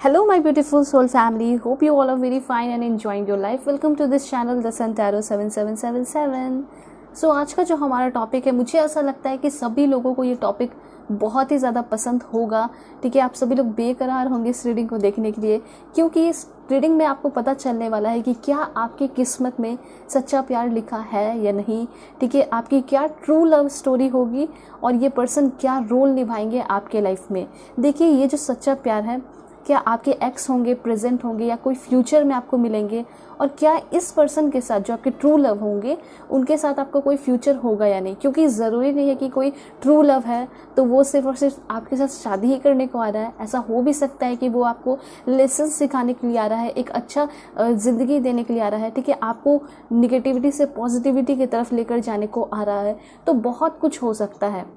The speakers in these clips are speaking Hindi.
Hello, my beautiful soul family. Hope you all are very fine and enjoying your life. Welcome to this channel, The Sun Tarot 7777. सो आज का जो हमारा टॉपिक है, मुझे ऐसा लगता है कि सभी लोगों को ये टॉपिक बहुत ही ज़्यादा पसंद होगा। ठीक है, आप सभी लोग बेकरार होंगे इस रीडिंग को देखने के लिए, क्योंकि इस रीडिंग में आपको पता चलने वाला है कि क्या आपकी किस्मत में सच्चा प्यार लिखा है या नहीं। ठीक है, आपकी क्या ट्रू लव स्टोरी होगी और ये पर्सन क्या रोल निभाएंगे आपके लाइफ में। देखिए, ये जो सच्चा प्यार है, क्या आपके एक्स होंगे, प्रेजेंट होंगे या कोई फ्यूचर में आपको मिलेंगे, और क्या इस पर्सन के साथ जो आपके ट्रू लव होंगे उनके साथ आपका कोई फ्यूचर होगा या नहीं। क्योंकि ज़रूरी नहीं है कि कोई ट्रू लव है तो वो सिर्फ और सिर्फ आपके साथ शादी ही करने को आ रहा है। ऐसा हो भी सकता है कि वो आपको लेसन सिखाने के लिए आ रहा है, एक अच्छा ज़िंदगी देने के लिए आ रहा है। ठीक है, आपको निगेटिविटी से पॉजिटिविटी की तरफ लेकर जाने को आ रहा है। तो बहुत कुछ हो सकता है।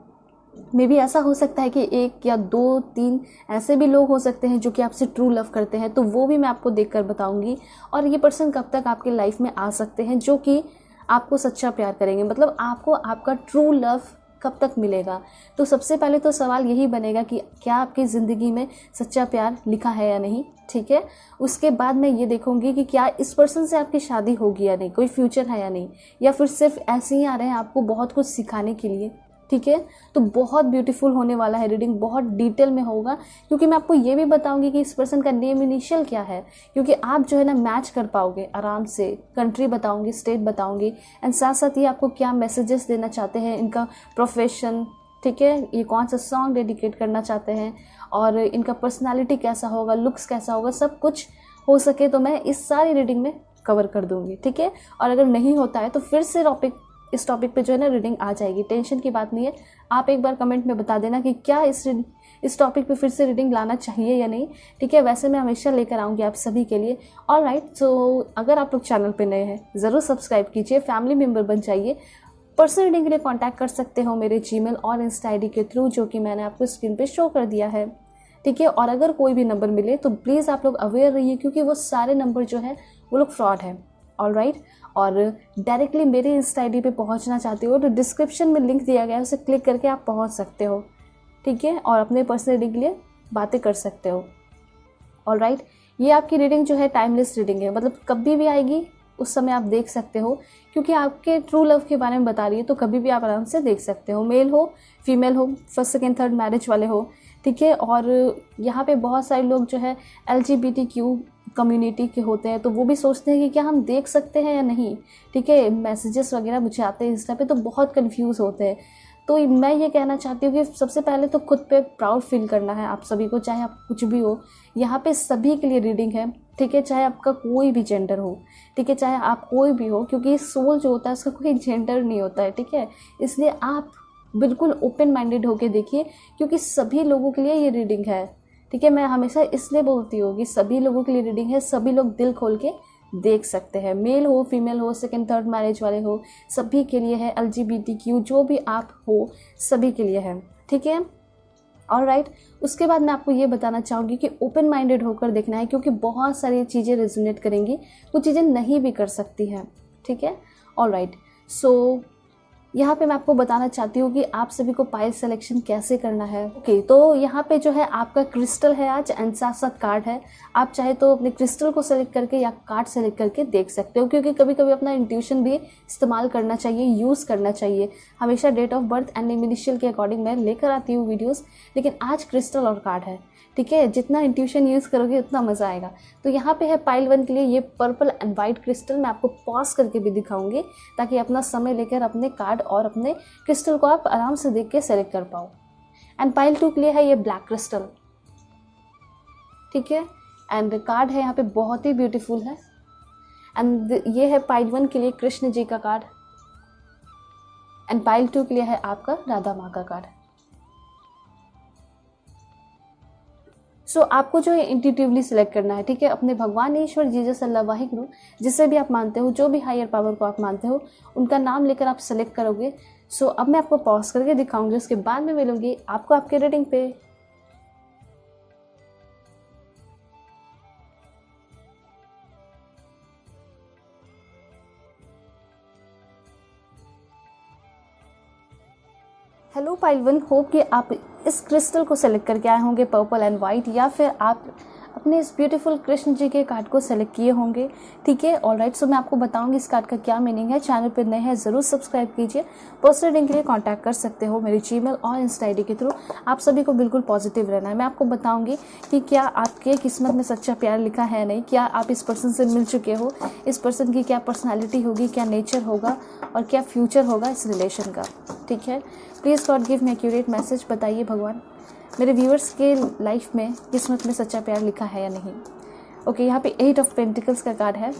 मे बी ऐसा हो सकता है कि एक या दो तीन ऐसे भी लोग हो सकते हैं जो कि आपसे ट्रू लव करते हैं, तो वो भी मैं आपको देखकर बताऊंगी। और ये पर्सन कब तक आपके लाइफ में आ सकते हैं जो कि आपको सच्चा प्यार करेंगे, मतलब आपको आपका ट्रू लव कब तक मिलेगा। तो सबसे पहले तो सवाल यही बनेगा कि क्या आपकी ज़िंदगी में सच्चा प्यार लिखा है या नहीं। ठीक है, उसके बाद मैं ये देखूंगी कि क्या इस पर्सन से आपकी शादी होगी या नहीं, कोई फ्यूचर है या नहीं, या फिर सिर्फ ऐसे ही आ रहे हैं आपको बहुत कुछ सिखाने के लिए। ठीक है, तो बहुत ब्यूटीफुल होने वाला है रीडिंग, बहुत डिटेल में होगा, क्योंकि मैं आपको ये भी बताऊंगी कि इस पर्सन का नेम इनिशियल क्या है, क्योंकि आप जो है ना मैच कर पाओगे आराम से। कंट्री बताऊंगी, स्टेट बताऊंगी, एंड साथ साथ ये आपको क्या मैसेजेस देना चाहते हैं, इनका प्रोफेशन, ठीक है, ये कौन सा सॉन्ग डेडिकेट करना चाहते हैं, और इनका पर्सनैलिटी कैसा होगा, लुक्स कैसा होगा, सब कुछ हो सके तो मैं इस सारी रीडिंग में कवर कर दूंगी। ठीक है, और अगर नहीं होता है तो फिर से इस टॉपिक पे जो है ना रीडिंग आ जाएगी, टेंशन की बात नहीं है। आप एक बार कमेंट में बता देना कि क्या इस टॉपिक पे फिर से रीडिंग लाना चाहिए या नहीं। ठीक है, वैसे मैं हमेशा लेकर आऊँगी आप सभी के लिए। ऑलराइट, सो अगर आप लोग चैनल पे नए हैं ज़रूर सब्सक्राइब कीजिए, फैमिली मेम्बर बन जाइए। पर्सनल रीडिंग के लिए कॉन्टैक्ट कर सकते हो मेरे जीमेल और इंस्टा ID के थ्रू, जो कि मैंने आपको स्क्रीन पर शो कर दिया है। ठीक है, और अगर कोई भी नंबर मिले तो प्लीज़ आप लोग अवेयर रहिए, क्योंकि वो सारे नंबर जो है वो लोग फ्रॉड है। ऑलराइट, और डायरेक्टली मेरे इंस्टा ID पे पहुंचना चाहते हो तो डिस्क्रिप्शन में लिंक दिया गया है, उसे क्लिक करके आप पहुंच सकते हो। ठीक है, और अपने पर्सनल रीडिंग के लिए बातें कर सकते हो। ऑलराइट, ये आपकी रीडिंग जो है टाइमलेस रीडिंग है, मतलब कभी भी आएगी उस समय आप देख सकते हो, क्योंकि आपके ट्रू लव के बारे में बता रही है तो कभी भी आप आराम से देख सकते हो, मेल हो फीमेल हो, फर्स्ट सेकेंड थर्ड मैरिज वाले हो। ठीक है, और यहाँ पे बहुत सारे लोग जो है LGBTQ कम्युनिटी के होते हैं, तो वो भी सोचते हैं कि क्या हम देख सकते हैं या नहीं। ठीक है, मैसेजेस वगैरह मुझे आते हैं इंस्टा पे तो बहुत कंफ्यूज होते हैं। तो मैं ये कहना चाहती हूँ कि सबसे पहले तो खुद पे प्राउड फील करना है आप सभी को, चाहे आप कुछ भी हो। यहाँ पे सभी के लिए रीडिंग है। ठीक है, चाहे आपका कोई भी जेंडर हो, ठीक है, चाहे आप कोई भी हो, क्योंकि सोल जो होता है उसका कोई जेंडर नहीं होता है। ठीक है, इसलिए आप बिल्कुल ओपन माइंडेड होके देखिए, क्योंकि सभी लोगों के लिए ये रीडिंग है। ठीक है, मैं हमेशा इसलिए बोलती हूँ कि सभी लोगों के लिए रीडिंग है, सभी लोग दिल खोल के देख सकते हैं, मेल हो फीमेल हो, सेकेंड थर्ड मैरिज वाले हो, सभी के लिए है। LGBTQ जो भी आप हो सभी के लिए है। ठीक है, ऑलराइट, उसके बाद मैं आपको ये बताना चाहूँगी कि ओपन माइंडेड होकर देखना है, क्योंकि बहुत सारी चीज़ें रेजोनेट करेंगी, कुछ चीज़ें नहीं भी कर सकती हैं। ठीक है, ऑलराइट, सो यहाँ पे मैं आपको बताना चाहती हूँ कि आप सभी को पाइल सिलेक्शन कैसे करना है। ओके, तो यहाँ पे जो है आपका क्रिस्टल है आज, एंड साथ साथ कार्ड है। आप चाहे तो अपने क्रिस्टल को सेलेक्ट करके या कार्ड सेलेक्ट करके देख सकते हो, क्योंकि कभी कभी अपना इंट्यूशन भी इस्तेमाल करना चाहिए, यूज़ करना चाहिए। हमेशा date of birth and name initial के अकॉर्डिंग मैं लेकर आती हूँ वीडियोज़, लेकिन आज क्रिस्टल और कार्ड है। ठीक है, जितना इंट्यूशन यूज़ करोगे उतना मज़ा आएगा। तो यहाँ पे है पाइल 1 के लिए ये पर्पल एंड वाइट क्रिस्टल, मैं आपको पॉज करके भी दिखाऊंगी ताकि अपना समय लेकर अपने कार्ड और अपने क्रिस्टल को आप आराम से देख के सेलेक्ट कर पाओ। एंड पाइल 2 के लिए है ये ब्लैक क्रिस्टल। ठीक है, एंड कार्ड है यहाँ पे बहुत ही ब्यूटीफुल है। एंड ये है पाइल 1 के लिए कृष्ण जी का कार्ड, एंड पाइल 2 के लिए है आपका राधा माँ का कार्ड। सो आपको जो है इंट्यूटिवली सिलेक्ट करना है। ठीक है, अपने भगवान ईश्वर जीसस अल्लाह वाहिगुरु जिसे भी आप मानते हो, जो भी हायर पावर को आप मानते हो, उनका नाम लेकर आप सेलेक्ट करोगे। सो अब मैं आपको पॉज करके दिखाऊंगी, उसके बाद में मिलूंगी आपको आपके रीडिंग पे। हेलो पाइल 1, होप कि आप इस क्रिस्टल को सेलेक्ट करके आए होंगे पर्पल एंड वाइट, या फिर आप अपने इस ब्यूटीफुल कृष्ण जी के कार्ड को सेलेक्ट किए होंगे। ठीक है, ऑलराइट। सो मैं आपको बताऊंगी इस कार्ड का क्या मीनिंग है। चैनल पर नए हैं ज़रूर सब्सक्राइब कीजिए। पर्सनल रीडिंग के लिए कांटेक्ट कर सकते हो मेरी जीमेल और इंस्टा आईडी के थ्रू। आप सभी को बिल्कुल पॉजिटिव रहना है। मैं आपको बताऊंगी कि क्या आपके किस्मत में सच्चा प्यार लिखा है नहीं, क्या आप इस पर्सन से मिल चुके हो, इस पर्सन की क्या पर्सनैलिटी होगी, क्या नेचर होगा और क्या फ्यूचर होगा इस रिलेशन का। ठीक है, please God give me accurate message. बताइए भगवान, मेरे व्यूअर्स के लाइफ में किस्मत में सच्चा प्यार लिखा है या नहीं। ओके, यहाँ पे 8 ऑफ पेंटिकल्स का कार्ड है।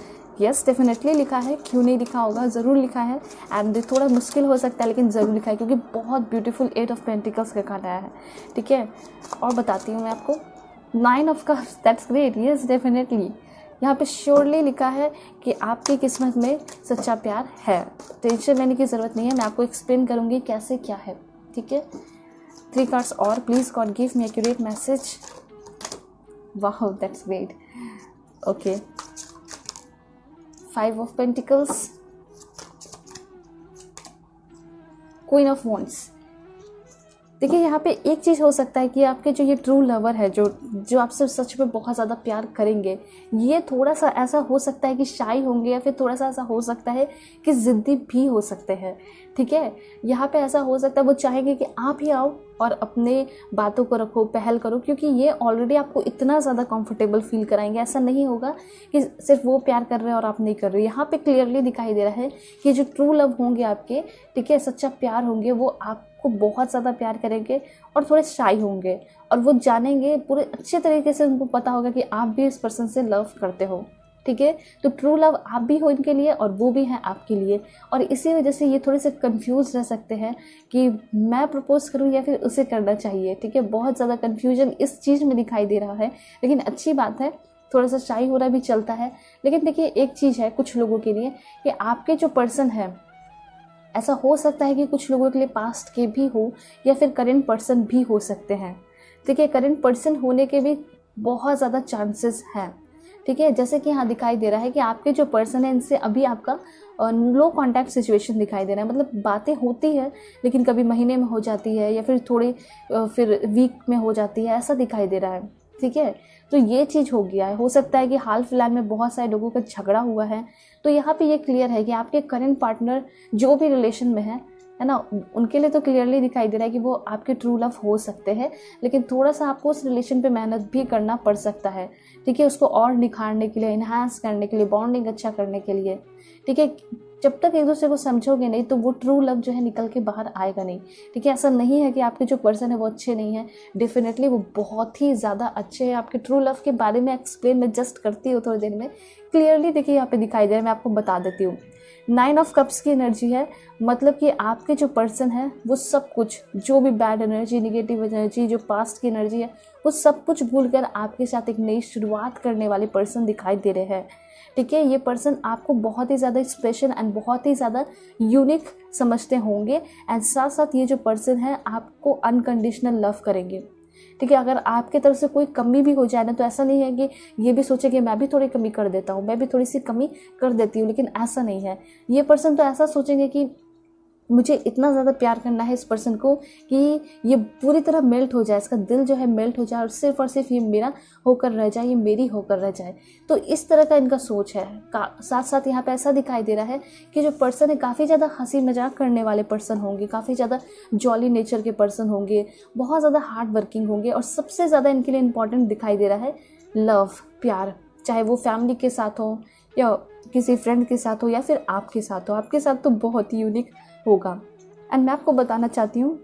यस, डेफिनेटली लिखा है, क्यों नहीं लिखा होगा, ज़रूर लिखा है। एंड थोड़ा मुश्किल हो सकता है लेकिन ज़रूर लिखा है, क्योंकि बहुत ब्यूटीफुल 8 ऑफ पेंटिकल्स का कार्ड आया है। ठीक है, और बताती हूँ मैं आपको 9 of cups. That's great. Yes, definitely यहाँ पे श्योरली लिखा है कि आपकी किस्मत में सच्चा प्यार है। टेंशन लेने की ज़रूरत नहीं है, मैं आपको एक्सप्लेन करूँगी कैसे क्या है। ठीक है, 3 कार्ड्स और please God give me accurate message. वाह, that's great. Okay, 5 of pentacles, queen of wands. देखिए, यहाँ पे एक चीज़ हो सकता है कि आपके जो ये ट्रू लवर है, जो आपसे सच में बहुत ज़्यादा प्यार करेंगे, ये थोड़ा सा ऐसा हो सकता है कि शाई होंगे, या फिर थोड़ा सा ऐसा हो सकता है कि ज़िद्दी भी हो सकते हैं। ठीक है, यहाँ पे ऐसा हो सकता है वो चाहेंगे कि आप ही आओ और अपने बातों को रखो, पहल करो, क्योंकि ये ऑलरेडी आपको इतना ज़्यादा कंफर्टेबल फील कराएंगे। ऐसा नहीं होगा कि सिर्फ वो प्यार कर रहे हैं और आप नहीं कर रहे हो। यहाँ पे क्लियरली दिखाई दे रहा है कि जो ट्रू लव होंगे आपके, ठीक है, सच्चा प्यार होंगे, वो आपको बहुत ज़्यादा प्यार करेंगे और थोड़े शाई होंगे, और वो जानेंगे पूरे अच्छे तरीके से, उनको पता होगा कि आप भी इस पर्सन से लव करते हो। ठीक है, तो ट्रू लव आप भी हो इनके लिए और वो भी हैं आपके लिए, और इसी वजह से ये थोड़े से कंफ्यूज रह सकते हैं कि मैं प्रपोज करूं या फिर उसे करना चाहिए। ठीक है, बहुत ज़्यादा कंफ्यूजन इस चीज़ में दिखाई दे रहा है, लेकिन अच्छी बात है, थोड़ा सा शाई हो रहा भी चलता है। लेकिन देखिए, एक चीज़ है कुछ लोगों के लिए कि आपके जो पर्सन है, ऐसा हो सकता है कि कुछ लोगों के लिए पास्ट के भी हो या फिर करेंट पर्सन भी हो सकते हैं। ठीक है, करेंट पर्सन होने के भी बहुत ज़्यादा चांसेस हैं। ठीक है, जैसे कि यहाँ दिखाई दे रहा है कि आपके जो पर्सन है इनसे अभी आपका लो कांटेक्ट सिचुएशन दिखाई दे रहा है। मतलब बातें होती है लेकिन कभी महीने में हो जाती है या फिर थोड़ी फिर वीक में हो जाती है, ऐसा दिखाई दे रहा है। ठीक है, तो ये चीज़ हो गया है। हो सकता है कि हाल फिलहाल में बहुत सारे लोगों का झगड़ा हुआ है, तो यहाँ पे ये क्लियर है कि आपके करंट पार्टनर जो भी रिलेशन में है ना, उनके लिए तो क्लियरली दिखाई दे रहा है कि वो आपके ट्रू लव हो सकते हैं, लेकिन थोड़ा सा आपको उस रिलेशन पे मेहनत भी करना पड़ सकता है। ठीक है, उसको और निखारने के लिए, इन्हांस करने के लिए, बॉन्डिंग अच्छा करने के लिए। ठीक है, जब तक एक दूसरे को समझोगे नहीं तो वो ट्रू लव जो है निकल के बाहर आएगा नहीं। ठीक है, ऐसा नहीं है कि आपके जो पर्सन है वो अच्छे नहीं है, डेफिनेटली वो बहुत ही ज़्यादा अच्छे हैं। आपके ट्रू लव के बारे में एक्सप्लेन मैं जस्ट करती हूँ थोड़ी देर में। क्लियरली देखिए यहाँ पे दिखाई दे रहा है, मैं आपको बता देती हूँ। 9 ऑफ कप्स की एनर्जी है, मतलब कि आपके जो पर्सन है वो सब कुछ, जो भी बैड एनर्जी, निगेटिव एनर्जी, जो पास्ट की एनर्जी है, वो सब कुछ भूलकर आपके साथ एक नई शुरुआत करने वाले पर्सन दिखाई दे रहे हैं। ठीक है, ये पर्सन आपको बहुत ही ज़्यादा स्पेशल एंड बहुत ही ज़्यादा यूनिक समझते होंगे, एंड साथ साथ ये जो पर्सन है आपको अनकंडीशनल लव करेंगे। ठीक है, अगर आपके तरफ से कोई कमी भी हो जाए ना, तो ऐसा नहीं है कि ये भी सोचे कि मैं भी थोड़ी कमी कर देता हूँ, मैं भी थोड़ी सी कमी कर देती हूँ, लेकिन ऐसा नहीं है। ये पर्सन तो ऐसा सोचेंगे कि मुझे इतना ज़्यादा प्यार करना है इस पर्सन को कि ये पूरी तरह मेल्ट हो जाए, इसका दिल जो है मेल्ट हो जाए और सिर्फ ये मेरा होकर रह जाए, ये मेरी होकर रह जाए। तो इस तरह का इनका सोच है। साथ साथ यहाँ पे ऐसा दिखाई दे रहा है कि जो पर्सन है काफ़ी ज़्यादा हंसी मजाक करने वाले पर्सन होंगे, काफ़ी ज़्यादा जॉली नेचर के पर्सन होंगे, बहुत ज़्यादा हार्ड वर्किंग होंगे, और सबसे ज़्यादा इनके लिए इम्पॉर्टेंट दिखाई दे रहा है लव, प्यार, चाहे वो फैमिली के साथ हो या किसी फ्रेंड के साथ हो या फिर आपके साथ हो। आपके साथ तो बहुत ही यूनिक होगा। एंड मैं आपको बताना चाहती हूँ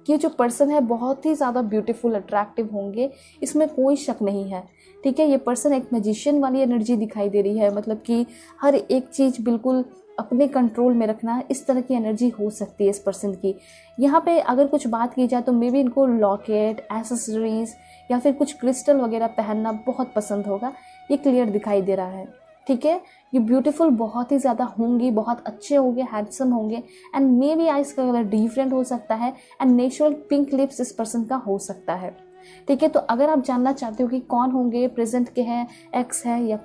कि जो पर्सन है बहुत ही ज़्यादा ब्यूटीफुल, अट्रैक्टिव होंगे, इसमें कोई शक नहीं है। ठीक है, ये पर्सन एक मैजिशियन वाली एनर्जी दिखाई दे रही है, मतलब कि हर एक चीज़ बिल्कुल अपने कंट्रोल में रखना, इस तरह की एनर्जी हो सकती है इस पर्सन की। यहाँ पे अगर कुछ बात की जाए तो मे बी इनको लॉकेट, एसेसरीज या फिर कुछ क्रिस्टल वगैरह पहनना बहुत पसंद होगा, ये क्लियर दिखाई दे रहा है। ठीक है, ये ब्यूटीफुल बहुत ही ज़्यादा होंगी, बहुत अच्छे होंगे, हैंडसम होंगे, एंड मे बी आइज का कलर डिफरेंट हो सकता है, एंड नेचुरल पिंक लिप्स इस पर्सन का हो सकता है। ठीक है, तो अगर आप जानना चाहते हो कि कौन होंगे, प्रेजेंट के हैं, एक्स है या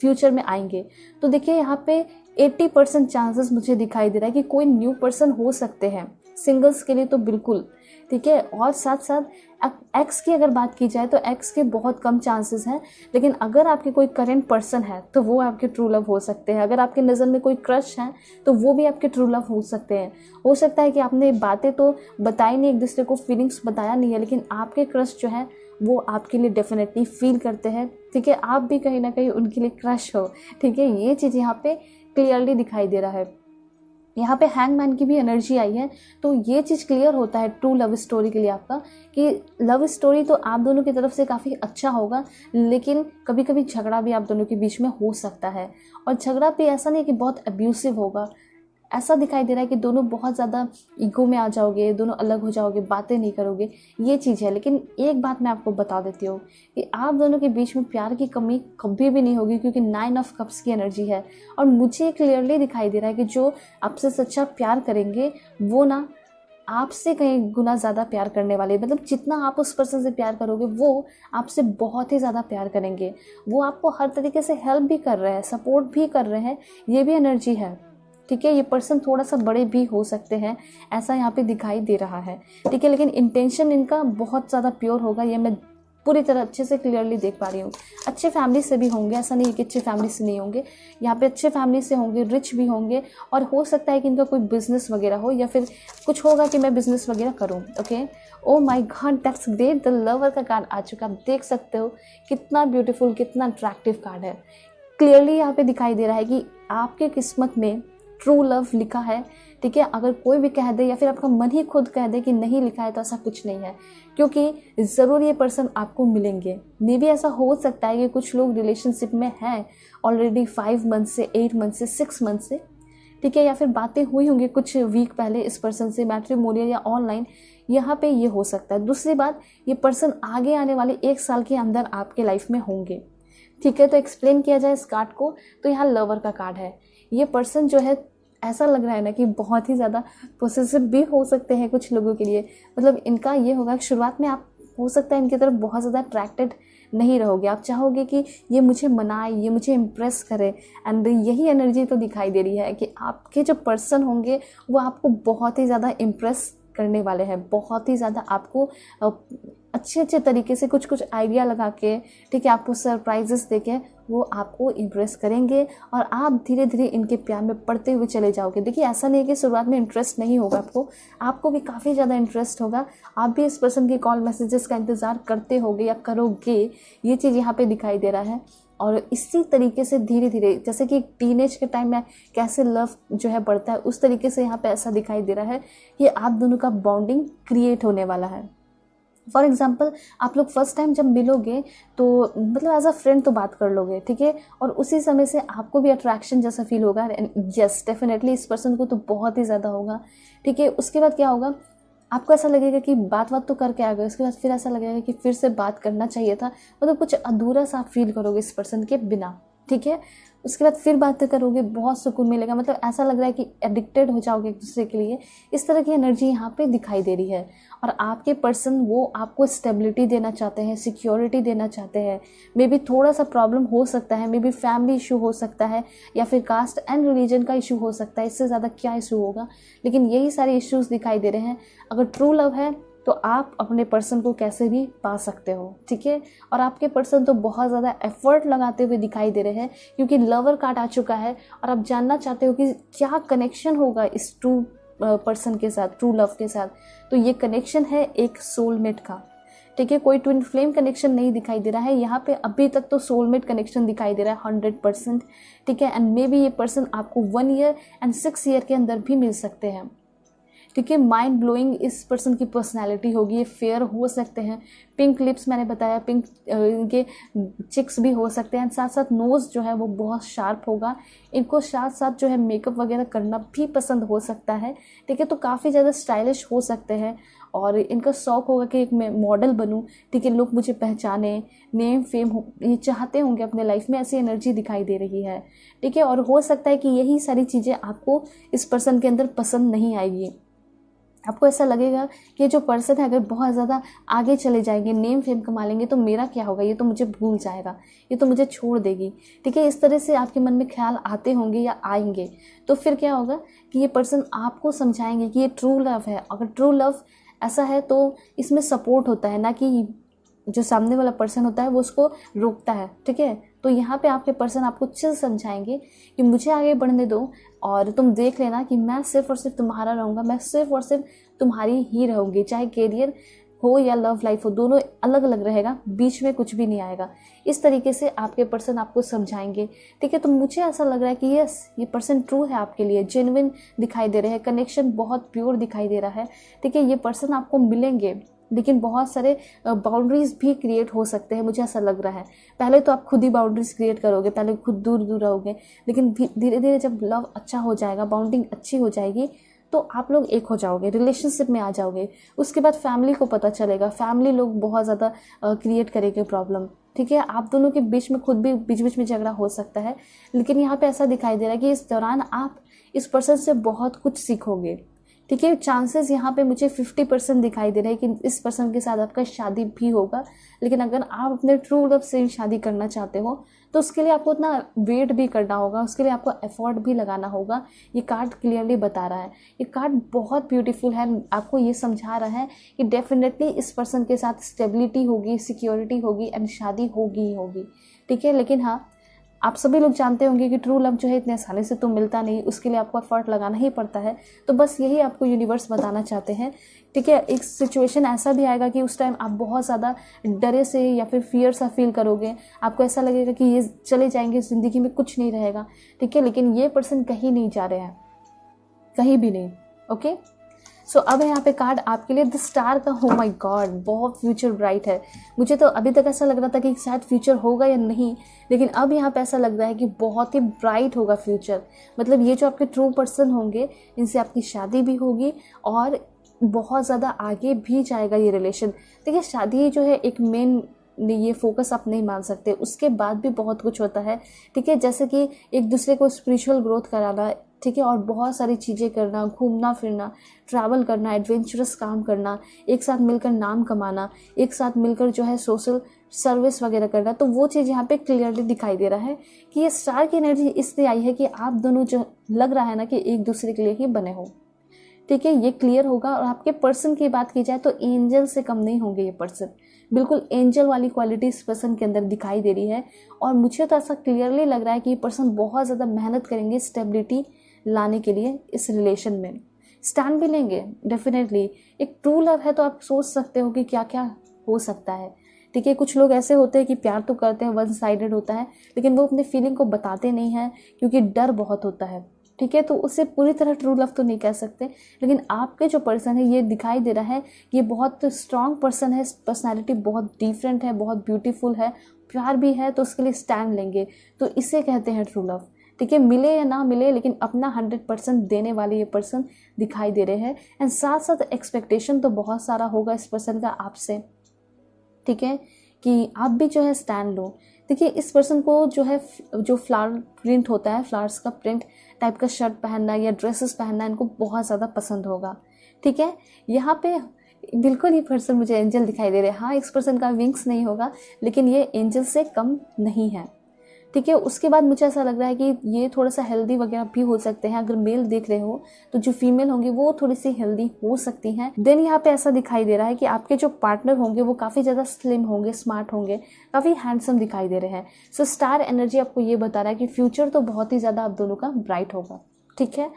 फ्यूचर में आएंगे, तो देखिए यहाँ पे 80% चांसेस मुझे दिखाई दे रहा है कि कोई न्यू पर्सन हो सकते हैं। सिंगल्स के लिए तो बिल्कुल, ठीक है। और साथ साथ एक्स की अगर बात की जाए तो एक्स के बहुत कम चांसेस हैं, लेकिन अगर आपके कोई करंट पर्सन है तो वो आपके ट्रू लव हो सकते हैं। अगर आपके नज़र में कोई क्रश है तो वो भी आपके ट्रू लव हो सकते हैं। हो सकता है कि आपने बातें तो बताई नहीं, एक दूसरे को फीलिंग्स बताया नहीं है, लेकिन आपके क्रश जो है वो आपके लिए डेफिनेटली फील करते हैं, ठीक है। आप भी कहीं ना कहीं उनके लिए क्रश हो, ठीक है। ये चीज़ यहाँ पे क्लियरली दिखाई दे रहा है। यहाँ पे हैंगमैन की भी एनर्जी आई है, तो ये चीज़ क्लियर होता है ट्रू लव स्टोरी के लिए आपका, कि लव स्टोरी तो आप दोनों की तरफ से काफ़ी अच्छा होगा, लेकिन कभी कभी झगड़ा भी आप दोनों के बीच में हो सकता है। और झगड़ा भी ऐसा नहीं कि बहुत अब्यूसिव होगा, ऐसा दिखाई दे रहा है कि दोनों बहुत ज़्यादा ईगो में आ जाओगे, दोनों अलग हो जाओगे, बातें नहीं करोगे, ये चीज़ है। लेकिन एक बात मैं आपको बता देती हूँ कि आप दोनों के बीच में प्यार की कमी कभी भी नहीं होगी, क्योंकि 9 ऑफ कप्स की एनर्जी है। और मुझे क्लियरली दिखाई दे रहा है कि जो आपसे सच्चा प्यार करेंगे वो ना आपसे कहीं गुना ज़्यादा प्यार करने वाले, मतलब जितना आप उस पर्सन से प्यार करोगे वो आपसे बहुत ही ज़्यादा प्यार करेंगे। वो आपको हर तरीके से हेल्प भी कर रहे हैं, सपोर्ट भी कर रहे हैं, ये भी एनर्जी है, ठीक है। ये पर्सन थोड़ा सा बड़े भी हो सकते हैं, ऐसा यहाँ पे दिखाई दे रहा है, ठीक है। लेकिन इंटेंशन इनका बहुत ज़्यादा प्योर होगा, ये मैं पूरी तरह अच्छे से क्लियरली देख पा रही हूँ। अच्छे फैमिली से भी होंगे, ऐसा नहीं है कि अच्छे फैमिली से नहीं होंगे, यहाँ पे अच्छे फैमिली से होंगे, रिच भी होंगे। और हो सकता है कि इनका कोई बिजनेस वगैरह हो, या फिर कुछ होगा कि मैं बिजनेस वगैरह करूँ, okay. O my God, that's great, the lover का कार्ड आ चुका है। आप देख सकते हो कितना ब्यूटीफुल, कितना अट्रैक्टिव कार्ड है। क्लियरली यहाँ पे दिखाई दे रहा है कि आपके किस्मत में ट्रू लव लिखा है, ठीक है। अगर कोई भी कह दे या फिर आपका मन ही खुद कह दे कि नहीं लिखा है, तो ऐसा कुछ नहीं है, क्योंकि ज़रूर ये पर्सन आपको मिलेंगे। मे भी ऐसा हो सकता है कि कुछ लोग रिलेशनशिप में हैं ऑलरेडी 5 मंथ से, 8 मंथ से, 6 मंथ से, ठीक है। या फिर बातें हुई होंगी कुछ वीक पहले इस पर्सन से, मैट्रिमोनियल या ऑनलाइन, यहाँ पे ये हो सकता है। दूसरी बात, ये पर्सन आगे आने वाले 1 साल के अंदर आपके लाइफ में होंगे, ठीक है। तो एक्सप्लेन किया जाए इस कार्ड को, तो यहाँ लवर का कार्ड है। ये पर्सन जो है, ऐसा लग रहा है ना कि बहुत ही ज़्यादा पोसेसिव भी हो सकते हैं कुछ लोगों के लिए। मतलब इनका ये होगा कि शुरुआत में आप हो सकता है इनकी तरफ बहुत ज़्यादा अट्रैक्टेड नहीं रहोगे, आप चाहोगे कि ये मुझे मनाए, ये मुझे इम्प्रेस करे। एंड यही एनर्जी तो दिखाई दे रही है कि आपके जो पर्सन होंगे वो आपको बहुत ही ज़्यादा इम्प्रेस करने वाले हैं, बहुत ही ज़्यादा आपको अच्छे अच्छे तरीके से कुछ कुछ आइडिया लगा के, ठीक है, आपको सरप्राइजेस देके वो आपको इम्प्रेस करेंगे, और आप धीरे धीरे इनके प्यार में पड़ते हुए चले जाओगे। देखिए, ऐसा नहीं है कि शुरुआत में इंटरेस्ट नहीं होगा, आपको भी काफ़ी ज़्यादा इंटरेस्ट होगा। आप भी इस पर्सन के कॉल मैसेजेस का इंतज़ार करते होगे या करोगे, ये चीज़ यहाँ पे दिखाई दे रहा है। और इसी तरीके से धीरे धीरे, जैसे कि टीनेज के टाइम में कैसे लव जो है बढ़ता है, उस तरीके से यहाँ पे ऐसा दिखाई दे रहा है कि आप दोनों का बॉन्डिंग क्रिएट होने वाला है। फॉर एग्जाम्पल, आप लोग फर्स्ट टाइम जब मिलोगे तो मतलब एज अ फ्रेंड तो बात कर लोगे, ठीक है, और उसी समय से आपको भी अट्रैक्शन जैसा फील होगा। यस, डेफिनेटली इस पर्सन को तो बहुत ही ज़्यादा होगा, ठीक है। उसके बाद क्या होगा, आपको ऐसा लगेगा कि बात तो करके आ गए, उसके बाद फिर ऐसा लगेगा कि फिर से बात करना चाहिए था, मतलब कुछ अधूरा सा फील करोगे इस पर्सन के बिना, ठीक है। उसके बाद फिर बातें करोगे, बहुत सुकून मिलेगा, मतलब ऐसा लग रहा है कि एडिक्टेड हो जाओगे एक दूसरे के लिए। इस तरह की एनर्जी यहाँ पे दिखाई दे रही है। और आपके पर्सन वो आपको स्टेबिलिटी देना चाहते हैं, सिक्योरिटी देना चाहते हैं। मे बी थोड़ा सा प्रॉब्लम हो सकता है, मे बी फैमिली इशू हो सकता है, या फिर कास्ट एंड रिलीजन का इशू हो सकता है, इससे ज़्यादा क्या इशू होगा, लेकिन यही सारे इश्यूज दिखाई दे रहे हैं। अगर ट्रू लव है तो आप अपने पर्सन को कैसे भी पा सकते हो, ठीक है। और आपके पर्सन तो बहुत ज़्यादा एफर्ट लगाते हुए दिखाई दे रहे हैं, क्योंकि लवर कार्ड आ चुका है और आप जानना चाहते हो कि क्या कनेक्शन होगा इस ट्रू पर्सन के साथ, ट्रू लव के साथ। तो ये कनेक्शन है एक सोलमेट का, ठीक है। कोई ट्विन फ्लेम कनेक्शन नहीं दिखाई दे रहा है यहाँ पे, अभी तक तो सोलमेट कनेक्शन दिखाई दे रहा है 100%, ठीक है। एंड मे बी ये पर्सन आपको 1 ईयर एंड 6 ईयर के अंदर भी मिल सकते हैं, ठीक है। माइंड ब्लोइंग इस पर्सन की पर्सनैलिटी होगी, ये फेयर हो सकते हैं, पिंक लिप्स मैंने बताया, पिंक इनके चिक्स भी हो सकते हैं, साथ साथ नोज़ जो है वो बहुत शार्प होगा। इनको साथ साथ जो है मेकअप वगैरह करना भी पसंद हो सकता है, ठीक है। तो काफ़ी ज़्यादा स्टाइलिश हो सकते हैं, और इनका शौक होगा कि एक मैं मॉडल बनूं, ठीक है, लोग मुझे पहचाने, नेम फेम हो, ये चाहते होंगे अपने लाइफ में, ऐसी एनर्जी दिखाई दे रही है, ठीक है। और हो सकता है कि यही सारी चीज़ें आपको इस पर्सन के अंदर पसंद नहीं आएगी, आपको ऐसा लगेगा कि जो पर्सन है अगर बहुत ज़्यादा आगे चले जाएंगे, नेम फेम कमा लेंगे, तो मेरा क्या होगा, ये तो मुझे भूल जाएगा, ये तो मुझे छोड़ देगी। ठीक है, इस तरह से आपके मन में ख्याल आते होंगे या आएंगे। तो फिर क्या होगा कि ये पर्सन आपको समझाएंगे कि ये ट्रू लव है। अगर ट्रू लव ऐसा है तो इसमें सपोर्ट होता है, ना कि जो सामने वाला पर्सन होता है वो उसको रोकता है। ठीक है, तो यहाँ पे आपके पर्सन आपको चिल समझाएंगे कि मुझे आगे बढ़ने दो और तुम देख लेना कि मैं सिर्फ और सिर्फ तुम्हारा रहूँगा, मैं सिर्फ और सिर्फ तुम्हारी ही रहूँगी। चाहे कैरियर हो या लव लाइफ हो, दोनों अलग अलग रहेगा, बीच में कुछ भी नहीं आएगा। इस तरीके से आपके पर्सन आपको समझाएंगे। ठीक है, तो मुझे ऐसा लग रहा है कि यस, ये पर्सन ट्रू है आपके लिए, जेन्युइन दिखाई दे रहे हैं, कनेक्शन बहुत प्योर दिखाई दे रहा है। ठीक है, ये पर्सन आपको मिलेंगे, लेकिन बहुत सारे बाउंड्रीज भी क्रिएट हो सकते हैं, मुझे ऐसा लग रहा है। पहले तो आप खुद ही बाउंड्रीज क्रिएट करोगे, पहले खुद दूर दूर रहोगे, लेकिन धीरे धीरे जब लव अच्छा हो जाएगा, बाउंडिंग अच्छी हो जाएगी, तो आप लोग एक हो जाओगे, रिलेशनशिप में आ जाओगे। उसके बाद फैमिली को पता चलेगा, फैमिली लोग बहुत ज़्यादा क्रिएट करेंगे प्रॉब्लम। ठीक है, आप दोनों के बीच में खुद भी बीच बीच में झगड़ा हो सकता है, लेकिन यहाँ पे ऐसा दिखाई दे रहा है कि इस दौरान आप इस पर्सन से बहुत कुछ सीखोगे। ठीक है, चांसेस यहाँ पे मुझे 50% दिखाई दे रहे हैं कि इस पर्सन के साथ आपका शादी भी होगा। लेकिन अगर आप अपने ट्रू लव से शादी करना चाहते हो तो उसके लिए आपको उतना वेट भी करना होगा, उसके लिए आपको एफर्ट भी लगाना होगा। ये कार्ड क्लियरली बता रहा है, ये कार्ड बहुत ब्यूटीफुल है, आपको ये समझा रहा है कि डेफिनेटली इस पर्सन के साथ स्टेबिलिटी होगी, सिक्योरिटी होगी एंड शादी होगी ही होगी। ठीक है, लेकिन हाँ, आप सभी लोग जानते होंगे कि ट्रू लव जो है इतने आसानी से तो मिलता नहीं, उसके लिए आपको एफर्ट लगाना ही पड़ता है। तो बस यही आपको यूनिवर्स बताना चाहते हैं। ठीक है, एक सिचुएशन ऐसा भी आएगा कि उस टाइम आप बहुत ज़्यादा डरे से या फिर फियर सा फील करोगे, आपको ऐसा लगेगा कि ये चले जाएंगे, ज़िंदगी में कुछ नहीं रहेगा। ठीक है, लेकिन ये पर्सन कहीं नहीं जा रहे हैं, कहीं भी नहीं। ओके, सो अब है यहाँ पे कार्ड आपके लिए द स्टार का। हो माय गॉड, बहुत फ्यूचर ब्राइट है। मुझे तो अभी तक ऐसा लग रहा था कि शायद फ्यूचर होगा या नहीं, लेकिन अब यहाँ पे ऐसा लग रहा है कि बहुत ही ब्राइट होगा फ्यूचर। मतलब ये जो आपके ट्रू पर्सन होंगे, इनसे आपकी शादी भी होगी और बहुत ज़्यादा आगे भी जाएगा ये रिलेशन। देखिए, शादी जो है एक मेन ये फोकस आप नहीं मान सकते, उसके बाद भी बहुत कुछ होता है। ठीक है, जैसे कि एक दूसरे को स्पिरिचुअल ग्रोथ कराना, ठीक है, और बहुत सारी चीज़ें करना, घूमना फिरना, ट्रैवल करना, एडवेंचरस काम करना, एक साथ मिलकर नाम कमाना, एक साथ मिलकर जो है सोशल सर्विस वगैरह करना। तो वो चीज़ यहाँ पे क्लियरली दिखाई दे रहा है कि ये स्टार की एनर्जी इसलिए आई है कि आप दोनों जो लग रहा है ना कि एक दूसरे के लिए ही बने हो। ठीक है, ये क्लियर होगा। और आपके पर्सन की बात की जाए तो एंजल से कम नहीं होंगे ये पर्सन, बिल्कुल एंजल वाली क्वालिटी इस पर्सन के अंदर दिखाई दे रही है। और मुझे तो ऐसा क्लियरली लग रहा है कि ये पर्सन बहुत ज़्यादा मेहनत करेंगे स्टेबिलिटी लाने के लिए, इस रिलेशन में स्टैंड भी लेंगे डेफिनेटली। एक ट्रू लव है तो आप सोच सकते हो कि क्या क्या हो सकता है। ठीक है, कुछ लोग ऐसे होते हैं कि प्यार तो करते हैं, वन साइडेड होता है, लेकिन वो अपने फीलिंग को बताते नहीं हैं क्योंकि डर बहुत होता है। ठीक है, तो उसे पूरी तरह ट्रू लव तो नहीं कह सकते, लेकिन आपके जो पर्सन है ये दिखाई दे रहा है, ये बहुत स्ट्रांग पर्सन है, पर्सनैलिटी बहुत डिफरेंट है, बहुत ब्यूटीफुल है, प्यार भी है, तो उसके लिए स्टैंड लेंगे। तो इसे कहते हैं ट्रू लव। ठीक है, मिले या ना मिले, लेकिन अपना 100% देने वाले ये पर्सन दिखाई दे रहे हैं। एंड साथ साथ एक्सपेक्टेशन तो बहुत सारा होगा इस पर्सन का आपसे। ठीक है, कि आप भी जो है स्टैंड लो। देखिए, इस पर्सन को जो है जो फ्लावर प्रिंट होता है, फ्लावर्स का प्रिंट टाइप का शर्ट पहनना या ड्रेसेस पहनना इनको बहुत ज़्यादा पसंद होगा। ठीक है, यहाँ पे बिल्कुल ये पर्सन मुझे एंजल दिखाई दे रहे हैं। हाँ, इस पर्सन का विंग्स नहीं होगा, लेकिन ये एंजल से कम नहीं है। ठीक है, उसके बाद मुझे ऐसा लग रहा है कि ये थोड़ा सा हेल्दी वगैरह भी हो सकते हैं। अगर मेल देख रहे हो तो जो फीमेल होंगी वो थोड़ी सी हेल्दी हो सकती हैं। देन यहाँ पे ऐसा दिखाई दे रहा है कि आपके जो पार्टनर होंगे वो काफ़ी ज़्यादा स्लिम होंगे, स्मार्ट होंगे, काफ़ी हैंडसम दिखाई दे रहे हैं। सो स्टार एनर्जी आपको ये बता रहा है कि फ्यूचर तो बहुत ही ज़्यादा आप दोनों का ब्राइट होगा। ठीक है,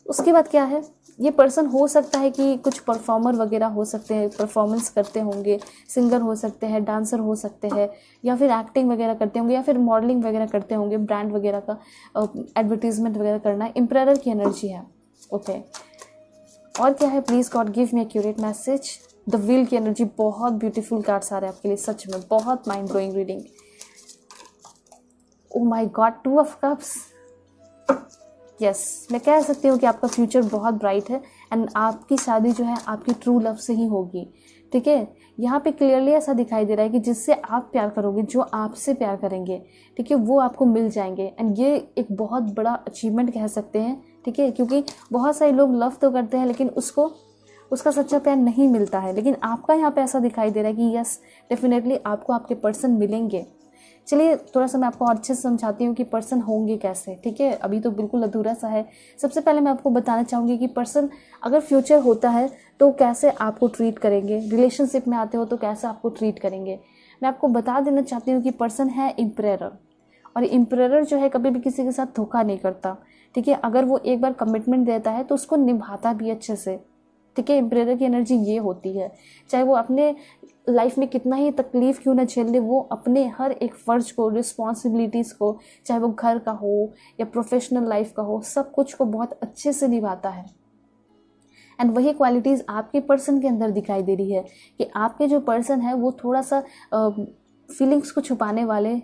उसके बाद क्या है, ये पर्सन हो सकता है कि कुछ परफॉर्मर वगैरह हो सकते हैं, परफॉर्मेंस करते होंगे, सिंगर हो सकते हैं, डांसर हो सकते हैं, या फिर एक्टिंग वगैरह करते होंगे, या फिर मॉडलिंग वगैरह करते होंगे, ब्रांड वगैरह का एडवर्टीजमेंट वगैरह करना। एम्परर की एनर्जी है। ओके, और क्या है, please God give me accurate message. The wheel की एनर्जी, बहुत ब्यूटीफुल कार्ड्स आ रहे हैं आपके लिए, सच में बहुत mind blowing reading. Oh my God, 2 of cups. Yes, मैं कह सकती हूँ कि आपका फ्यूचर बहुत ब्राइट है एंड आपकी शादी जो है आपकी ट्रू लव से ही होगी। ठीक है, यहाँ पे क्लियरली ऐसा दिखाई दे रहा है कि जिससे आप प्यार करोगे, जो आपसे प्यार करेंगे, ठीक है, वो आपको मिल जाएंगे। एंड ये एक बहुत बड़ा अचीवमेंट कह सकते हैं। ठीक है, क्योंकि बहुत सारे लोग लव तो करते हैं लेकिन उसको उसका सच्चा प्यार नहीं मिलता है। लेकिन आपका यहाँ पे ऐसा दिखाई दे रहा है कि यस, डेफिनेटली आपको आपके पर्सन मिलेंगे। चलिए थोड़ा सा मैं आपको और अच्छे से समझाती हूँ कि पर्सन होंगे कैसे, ठीक है। अभी तो बिल्कुल अधूरा सा है। सबसे पहले मैं आपको बताना चाहूँगी कि पर्सन अगर फ्यूचर होता है तो कैसे आपको ट्रीट करेंगे, रिलेशनशिप में आते हो तो कैसे आपको ट्रीट करेंगे। मैं आपको बता देना चाहती हूँ कि पर्सन है एम्परर, और एम्परर जो है कभी भी किसी के साथ धोखा नहीं करता, ठीक है। अगर वो एक बार कमिटमेंट देता है तो उसको निभाता भी अच्छे से, ठीक है। एम्परर की एनर्जी ये होती है, चाहे वो अपने लाइफ में कितना ही तकलीफ क्यों ना झेल ले, वो अपने हर एक फ़र्ज को, रिस्पॉन्सिबिलिटीज़ को, चाहे वो घर का हो या प्रोफेशनल लाइफ का हो, सब कुछ को बहुत अच्छे से निभाता है। एंड वही क्वालिटीज़ आपके पर्सन के अंदर दिखाई दे रही है कि आपके जो पर्सन है वो थोड़ा सा फीलिंग्स को छुपाने वाले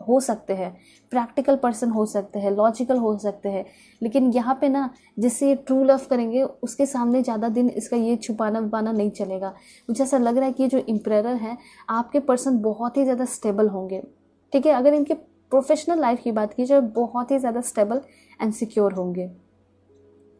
हो सकते हैं, प्रैक्टिकल पर्सन हो सकते हैं, लॉजिकल हो सकते हैं। लेकिन यहाँ पे ना, जिससे ये ट्रू लव करेंगे उसके सामने ज़्यादा दिन इसका ये छुपाना वुपाना नहीं चलेगा। मुझे ऐसा लग रहा है कि ये जो एम्परर हैं आपके पर्सन बहुत ही ज़्यादा स्टेबल होंगे, ठीक है। अगर इनके प्रोफेशनल लाइफ की बात की जाए, बहुत ही ज़्यादा स्टेबल एंड सिक्योर होंगे,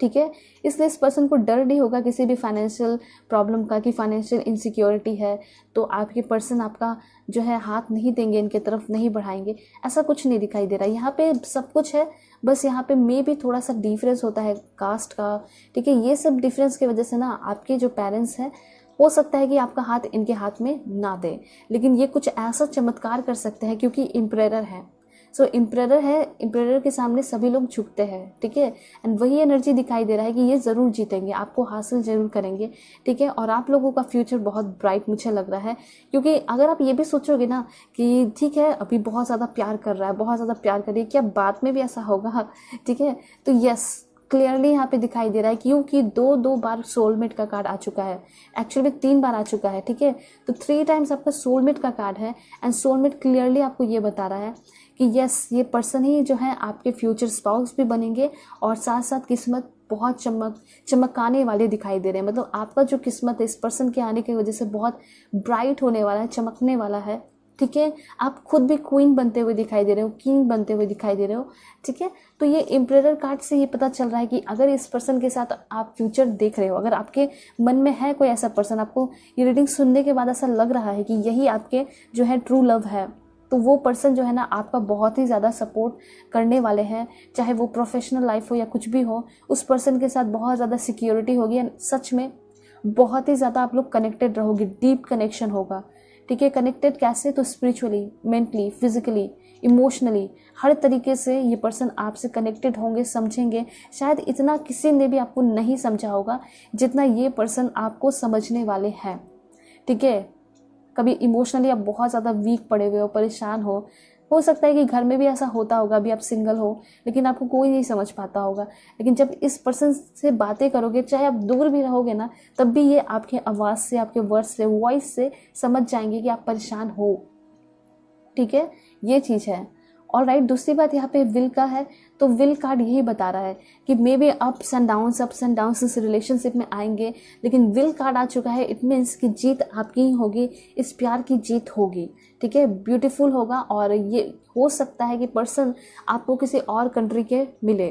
ठीक है। इसलिए इस पर्सन को डर नहीं होगा किसी भी फाइनेंशियल प्रॉब्लम का, कि फाइनेंशियल इनसिक्योरिटी है तो आपके पर्सन आपका जो है हाथ नहीं देंगे, इनके तरफ नहीं बढ़ाएंगे, ऐसा कुछ नहीं दिखाई दे रहा है। यहाँ पे सब कुछ है, बस यहाँ पे मे भी थोड़ा सा डिफरेंस होता है कास्ट का, ठीक है। ये सब डिफरेंस की वजह से ना आपके जो पेरेंट्स हैं हो सकता है कि आपका हाथ इनके हाथ में ना दे, लेकिन ये कुछ ऐसा चमत्कार कर सकते हैं क्योंकि एम्परर है। सो एम्परर है, एम्परर के सामने सभी लोग झुकते हैं, ठीक है। एंड वही एनर्जी दिखाई दे रहा है कि ये ज़रूर जीतेंगे, आपको हासिल ज़रूर करेंगे, ठीक है। और आप लोगों का फ्यूचर बहुत ब्राइट मुझे लग रहा है, क्योंकि अगर आप ये भी सोचोगे ना कि ठीक है अभी बहुत ज़्यादा प्यार कर रहा है, बहुत ज़्यादा प्यार कर रही है, क्या बाद में भी ऐसा होगा, ठीक है। तो यस, क्लियरली यहाँ पे दिखाई दे रहा है, क्योंकि दो बार सोलमेट का कार्ड आ चुका है, एक्चुअली में 3 बार आ चुका है, ठीक है। तो 3 टाइम्स आपका सोलमेट का कार्ड है। एंड सोलमेट क्लियरली आपको ये बता रहा है कि यस, ये पर्सन ही जो है आपके फ्यूचर स्पाउस भी बनेंगे, और साथ साथ किस्मत बहुत चमकाने वाले दिखाई दे रहे हैं। मतलब आपका जो किस्मत है इस पर्सन के आने की वजह से बहुत ब्राइट होने वाला है, चमकने वाला है, ठीक है। आप खुद भी क्वीन बनते हुए दिखाई दे रहे हो, किंग बनते हुए दिखाई दे रहे हो, ठीक है। तो ये एम्परर कार्ड से ये पता चल रहा है कि अगर इस पर्सन के साथ आप फ्यूचर देख रहे हो, अगर आपके मन में है कोई ऐसा पर्सन, आपको ये रीडिंग सुनने के बाद ऐसा लग रहा है कि यही आपके जो है ट्रू लव है, तो वो पर्सन जो है ना आपका बहुत ही ज़्यादा सपोर्ट करने वाले हैं, चाहे वो प्रोफेशनल लाइफ हो या कुछ भी हो। उस पर्सन के साथ बहुत ज़्यादा सिक्योरिटी होगी, एंड सच में बहुत ही ज़्यादा आप लोग कनेक्टेड रहोगे, डीप कनेक्शन होगा, ठीक है। कनेक्टेड कैसे, तो स्पिरिचुअली, मेंटली, फिजिकली, इमोशनली, हर तरीके से ये पर्सन आपसे कनेक्टेड होंगे, समझेंगे। शायद इतना किसी ने भी आपको नहीं समझा होगा जितना ये पर्सन आपको समझने वाले हैं, ठीक है। कभी इमोशनली आप बहुत ज़्यादा वीक पड़े हुए हो, परेशान हो सकता है कि घर में भी ऐसा होता होगा, अभी आप सिंगल हो लेकिन आपको कोई नहीं समझ पाता होगा। लेकिन जब इस पर्सन से बातें करोगे, चाहे आप दूर भी रहोगे ना, तब भी ये आपके आवाज़ से, आपके वर्ड से, वॉइस से समझ जाएंगे कि आप परेशान हो, ठीक है। ये चीज़ है। और राइट, दूसरी बात यहाँ पे विल का है, तो विल कार्ड यही बता रहा है कि may be ups and downs इस रिलेशनशिप में आएंगे, लेकिन विल कार्ड आ चुका है, इट मीन्स कि जीत आपकी ही होगी, इस प्यार की जीत होगी, ठीक है। ब्यूटीफुल होगा, और ये हो सकता है कि पर्सन आपको किसी और कंट्री के मिले,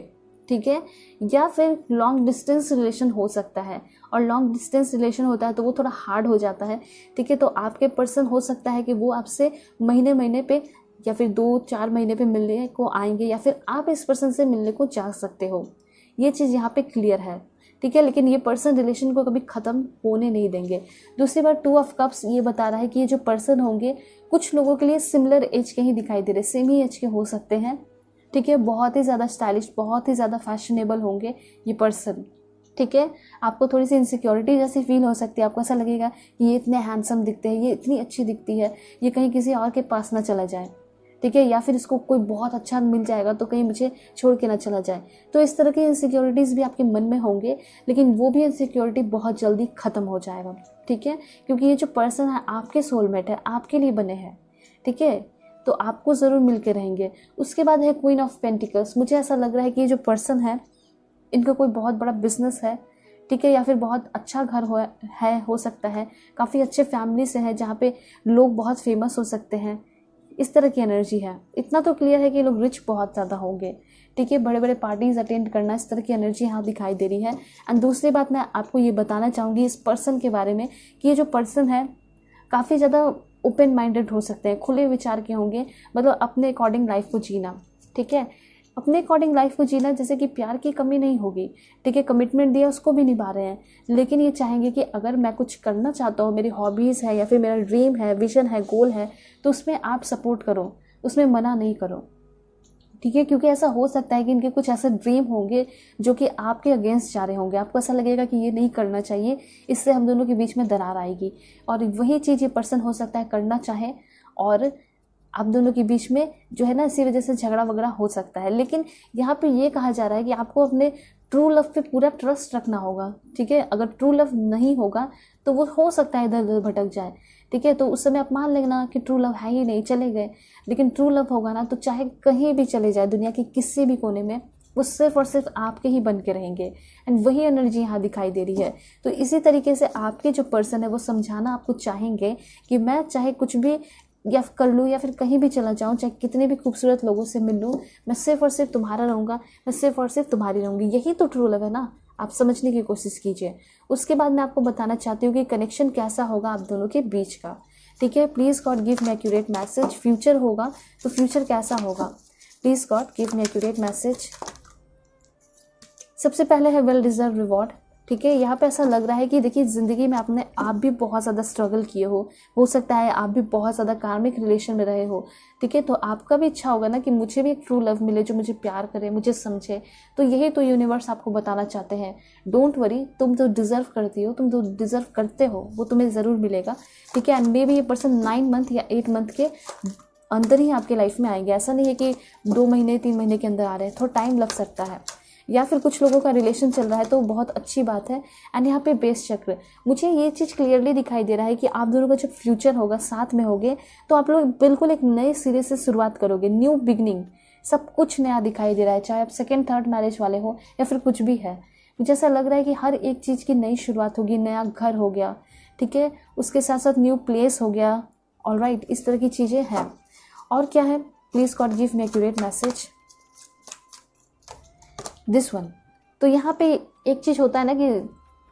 ठीक है, या फिर लॉन्ग डिस्टेंस रिलेशन हो सकता है। और लॉन्ग डिस्टेंस रिलेशन होता है तो वो थोड़ा हार्ड हो जाता है, ठीक है। तो आपके पर्सन हो सकता है कि वो आपसे महीने पे या फिर 2-4 महीने पे मिलने को आएंगे, या फिर आप इस पर्सन से मिलने को जा सकते हो। ये चीज़ यहाँ पे क्लियर है, ठीक है। लेकिन ये पर्सन रिलेशन को कभी ख़त्म होने नहीं देंगे। दूसरी बार 2 ऑफ कप्स ये बता रहा है कि ये जो पर्सन होंगे कुछ लोगों के लिए सिमिलर एज के ही दिखाई दे रहे, सेम ही एज के हो सकते हैं, ठीक है। बहुत ही ज़्यादा स्टाइलिश, बहुत ही ज़्यादा फैशनेबल होंगे ये पर्सन, ठीक है। आपको थोड़ी सी इनसिक्योरिटी जैसी फील हो सकती है, आपको ऐसा लगेगा कि ये इतने हैंडसम दिखते हैं, ये इतनी अच्छी दिखती है, ये कहीं किसी और के पास ना चला जाए, ठीक है, या फिर इसको कोई बहुत अच्छा मिल जाएगा तो कहीं मुझे छोड़ के ना चला जाए। तो इस तरह की इनसिक्योरिटीज़ भी आपके मन में होंगे, लेकिन वो भी इनसिक्योरिटी बहुत जल्दी ख़त्म हो जाएगा, ठीक है। क्योंकि ये जो पर्सन है आपके सोलमेट है, आपके लिए बने हैं, ठीक है। तो आपको ज़रूर मिल के रहेंगे। उसके बाद है क्वीन ऑफ पेंटिकल्स। मुझे ऐसा लग रहा है कि ये जो पर्सन है इनका कोई बहुत बड़ा बिजनेस है, ठीक है, या फिर बहुत अच्छा घर हो सकता है, काफ़ी अच्छे फैमिली से है जहाँ पे लोग बहुत फेमस हो सकते हैं, इस तरह की एनर्जी है। इतना तो क्लियर है कि ये लोग रिच बहुत ज़्यादा होंगे, ठीक है, बड़े बड़े पार्टीज अटेंड करना, इस तरह की एनर्जी यहाँ दिखाई दे रही है। एंड दूसरी बात मैं आपको ये बताना चाहूँगी इस पर्सन के बारे में कि ये जो पर्सन है काफ़ी ज़्यादा ओपन माइंडेड हो सकते हैं, खुले विचार के होंगे, मतलब अपने अकॉर्डिंग लाइफ को जीना, ठीक है, अपने अकॉर्डिंग लाइफ को जीना, जैसे कि प्यार की कमी नहीं होगी, ठीक है, कमिटमेंट दिया उसको भी निभा रहे हैं, लेकिन ये चाहेंगे कि अगर मैं कुछ करना चाहता हूँ, मेरी हॉबीज़ है या फिर मेरा ड्रीम है, विजन है, गोल है, तो उसमें आप सपोर्ट करो, उसमें मना नहीं करो, ठीक है, क्योंकि ऐसा हो सकता है कि इनके कुछ ऐसे ड्रीम होंगे जो कि आपके अगेंस्ट जा रहे होंगे, आपको ऐसा लगेगा कि ये नहीं करना चाहिए, इससे हम दोनों के बीच में दरार आएगी, और वही चीज़ ये पर्सन हो सकता है करना चाहे, और आप दोनों के बीच में जो है ना इसी वजह से झगड़ा वगड़ा हो सकता है। लेकिन यहाँ पे ये कहा जा रहा है कि आपको अपने ट्रू लव पे पूरा ट्रस्ट रखना होगा, ठीक है, अगर ट्रू लव नहीं होगा तो वो हो सकता है इधर उधर भटक जाए, ठीक है, तो उस समय आप मान लेना कि ट्रू लव है ही नहीं, चले गए। लेकिन ट्रू लव होगा ना तो चाहे कहीं भी चले जाए दुनिया के किसी भी कोने में, वो सिर्फ और सिर्फ आपके ही बन के रहेंगे, एंड वही एनर्जी यहाँ दिखाई दे रही है। तो इसी तरीके से आपके जो पर्सन है वो समझाना आपको चाहेंगे कि मैं चाहे कुछ भी या कर लूँ या फिर कहीं भी चला जाऊँ, चाहे कितने भी खूबसूरत लोगों से मिल लूँ, मैं सिर्फ और सिर्फ तुम्हारा रहूँगा, मैं सिर्फ और सिर्फ तुम्हारी रहूँगी। यही तो ट्रू लव है ना, आप समझने की कोशिश कीजिए। उसके बाद मैं आपको बताना चाहती हूँ कि कनेक्शन कैसा होगा आप दोनों के बीच का, ठीक है। Please God give me accurate message, future होगा तो फ्यूचर कैसा होगा, please God give me accurate message. सबसे पहले है वेल डिजर्व रिवॉर्ड, ठीक है। यहाँ पे ऐसा लग रहा है कि देखिए ज़िंदगी में आप भी बहुत ज़्यादा स्ट्रगल किए हो सकता है आप भी बहुत ज़्यादा कार्मिक रिलेशन में रहे हो, ठीक है, तो आपका भी इच्छा होगा ना कि मुझे भी एक ट्रू लव मिले जो मुझे प्यार करे, मुझे समझे। तो यही तो यूनिवर्स आपको बताना चाहते हैं, डोंट वरी, तुम तो डिज़र्व करती हो, तुम तो डिज़र्व करते हो, वो तुम्हें ज़रूर मिलेगा, ठीक है। एंड मे बी ये पर्सन 9 मंथ या 8 मंथ के अंदर ही आपके लाइफ में आएंगे, ऐसा नहीं है कि 2 महीने 3 महीने के अंदर आ रहे हैं, थोड़ा टाइम लग सकता है। या फिर कुछ लोगों का रिलेशन चल रहा है तो बहुत अच्छी बात है। एंड यहाँ पे बेस चक्र, मुझे ये चीज़ क्लियरली दिखाई दे रहा है कि आप दोनों का जब फ्यूचर होगा, साथ में होगे, तो आप लोग बिल्कुल एक नए सिरे से शुरुआत करोगे, न्यू बिगनिंग, सब कुछ नया दिखाई दे रहा है, चाहे आप सेकेंड थर्ड मैरिज वाले हो या फिर कुछ भी है। मुझे ऐसा लग रहा है कि हर एक चीज़ की नई शुरुआत होगी, नया घर हो गया, ठीक है, उसके साथ साथ न्यू प्लेस हो गया, ऑलराइट, इस तरह की चीज़ें हैं। और क्या है, please God give me accurate message this one. तो यहाँ पे एक चीज़ होता है ना कि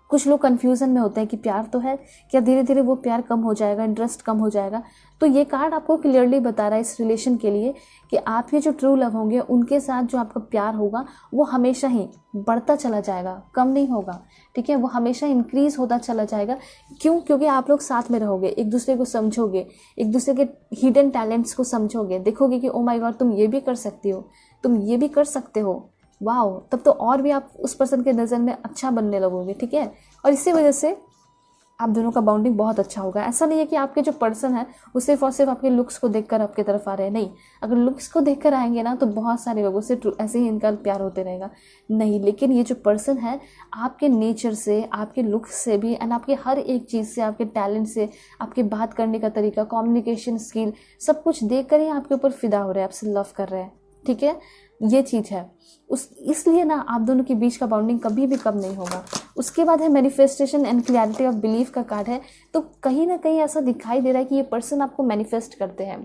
कुछ लोग कन्फ्यूज़न में होते हैं कि प्यार तो है, क्या धीरे धीरे वो प्यार कम हो जाएगा, इंटरेस्ट कम हो जाएगा। तो ये कार्ड आपको क्लियरली बता रहा है इस रिलेशन के लिए कि आपके जो ट्रू लव होंगे उनके साथ जो आपका प्यार होगा वो हमेशा ही बढ़ता चला जाएगा, कम नहीं होगा, ठीक है, वो हमेशा इंक्रीज होता चला जाएगा। क्यों? क्योंकि आप लोग साथ में रहोगे, एक दूसरे को समझोगे, एक दूसरे के हिडन टैलेंट्स को समझोगे, देखोगे कि ओ माय गॉड तुम ये भी कर सकती हो, तुम ये भी कर सकते हो, वाओ, तब तो और भी आप उस पर्सन के नज़र में अच्छा बनने लगोगे, ठीक है। और इसी वजह से आप दोनों का बॉन्डिंग बहुत अच्छा होगा। ऐसा नहीं है कि आपके जो पर्सन है वो सिर्फ और सिर्फ आपके लुक्स को देखकर आपकी तरफ आ रहे हैं, नहीं, अगर लुक्स को देखकर आएंगे ना तो बहुत सारे लोगों से ऐसे ही इनका प्यार होते रहेगा, नहीं, लेकिन ये जो पर्सन है आपके नेचर से, आपके लुक्स से भी, एंड आपके हर एक चीज़ से, आपके टैलेंट से, आपके बात करने का तरीका, कम्युनिकेशन स्किल, सब कुछ देख कर ही आपके ऊपर फिदा हो रहे हैं, आपसे लव कर रहे हैं, ठीक है, ये चीज़ है। इसलिए ना आप दोनों के बीच का बॉन्डिंग कभी भी कम नहीं होगा। उसके बाद है manifestation and clarity of belief का कार्ड है। तो कहीं ना कहीं ऐसा दिखाई दे रहा है कि ये पर्सन आपको मैनिफेस्ट करते हैं।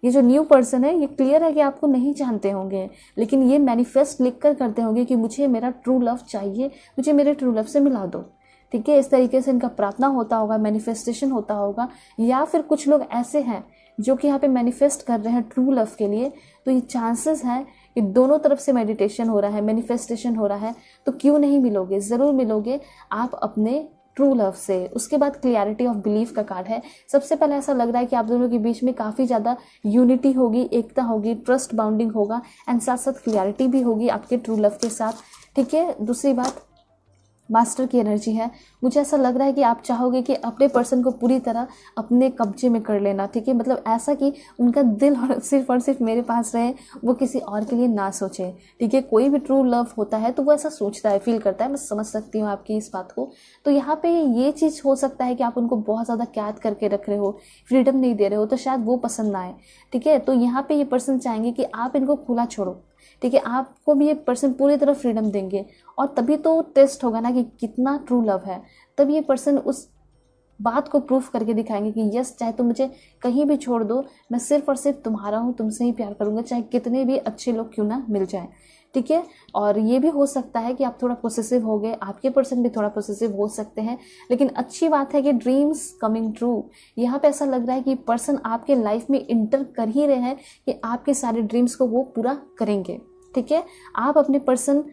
ये जो न्यू पर्सन है ये क्लियर है कि आपको नहीं जानते होंगे, लेकिन ये मैनिफेस्ट लिख कर करते होंगे कि मुझे मेरा ट्रू लव चाहिए, मुझे मेरे ट्रू लव से मिला दो, ठीक है। इस तरीके से इनका प्रार्थना होता होगा, मैनिफेस्टेशन होता होगा। या फिर कुछ लोग ऐसे हैं जो कि यहाँ पे मैनिफेस्ट कर रहे हैं ट्रू लव के लिए, तो ये चांसेस हैं कि दोनों तरफ से मेडिटेशन हो रहा है, मैनिफेस्टेशन हो रहा है, तो क्यों नहीं मिलोगे, ज़रूर मिलोगे आप अपने ट्रू लव से। उसके बाद क्लियरिटी ऑफ बिलीफ का कार्ड है। सबसे पहले ऐसा लग रहा है कि आप दोनों के बीच में काफ़ी ज़्यादा यूनिटी होगी, एकता होगी, ट्रस्ट बाउंडिंग होगा, एंड साथ साथ क्लियरिटी भी होगी आपके ट्रू लव के साथ, ठीक है। दूसरी बात मास्टर की एनर्जी है। मुझे ऐसा लग रहा है कि आप चाहोगे कि अपने पर्सन को पूरी तरह अपने कब्जे में कर लेना, ठीक है, मतलब ऐसा कि उनका दिल और सिर्फ मेरे पास रहे, वो किसी और के लिए ना सोचे, ठीक है। कोई भी ट्रू लव होता है तो वो ऐसा सोचता है, फील करता है, मैं समझ सकती हूँ आपकी इस बात को। तो यहाँ पे ये चीज़ हो सकता है कि आप उनको बहुत ज़्यादा कैद करके रख रहे हो, फ्रीडम नहीं दे रहे हो, तो शायद वो पसंद ना आए, ठीक है। तो यहाँ पे ये पर्सन चाहेंगे कि आप इनको खुला छोड़ो, ठीक है, आपको भी ये पर्सन पूरी तरह फ्रीडम देंगे, और तभी तो टेस्ट होगा ना कि कितना ट्रू लव है, तब ये पर्सन उस बात को प्रूफ करके दिखाएंगे कि यस, चाहे तुम मुझे कहीं भी छोड़ दो, मैं सिर्फ और सिर्फ तुम्हारा हूँ, तुमसे ही प्यार करूँगा, चाहे कितने भी अच्छे लोग क्यों ना मिल जाएं। ठीक है। और ये भी हो सकता है कि आप थोड़ा पोसेसिव हो गए, आपके पर्सन भी थोड़ा पोसेसिव हो सकते हैं, लेकिन अच्छी बात है कि ड्रीम्स कमिंग ट्रू। यहाँ पे ऐसा लग रहा है कि पर्सन आपके लाइफ में इंटर कर ही रहे हैं कि आपके सारे ड्रीम्स को वो पूरा करेंगे। ठीक है। आप अपने पर्सन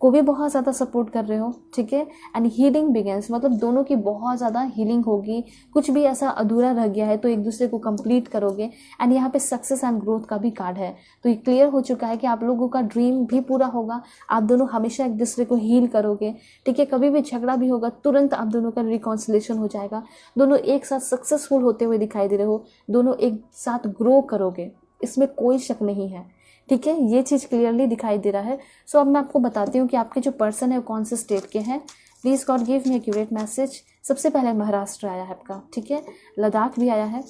को भी बहुत ज़्यादा सपोर्ट कर रहे हो। ठीक है। एंड हीलिंग बिगेंस, मतलब दोनों की बहुत ज़्यादा हीलिंग होगी। कुछ भी ऐसा अधूरा रह गया है तो एक दूसरे को कंप्लीट करोगे। एंड यहाँ पे सक्सेस एंड ग्रोथ का भी कार्ड है, तो ये क्लियर हो चुका है कि आप लोगों का ड्रीम भी पूरा होगा। आप दोनों हमेशा एक दूसरे को हील करोगे। ठीक है। कभी भी झगड़ा भी होगा तुरंत आप दोनों का रिकॉन्सिलेशन हो जाएगा। दोनों एक साथ सक्सेसफुल होते हुए दिखाई दे रहे हो, दोनों एक साथ ग्रो करोगे, इसमें कोई शक नहीं है। ठीक है। ये चीज़ क्लियरली दिखाई दे रहा है। सो अब मैं आपको बताती हूँ कि आपके जो पर्सन है वो कौन से स्टेट के हैं। Please God give me accurate message. सबसे पहले महाराष्ट्र आया है आपका। ठीक है। लद्दाख भी आया है,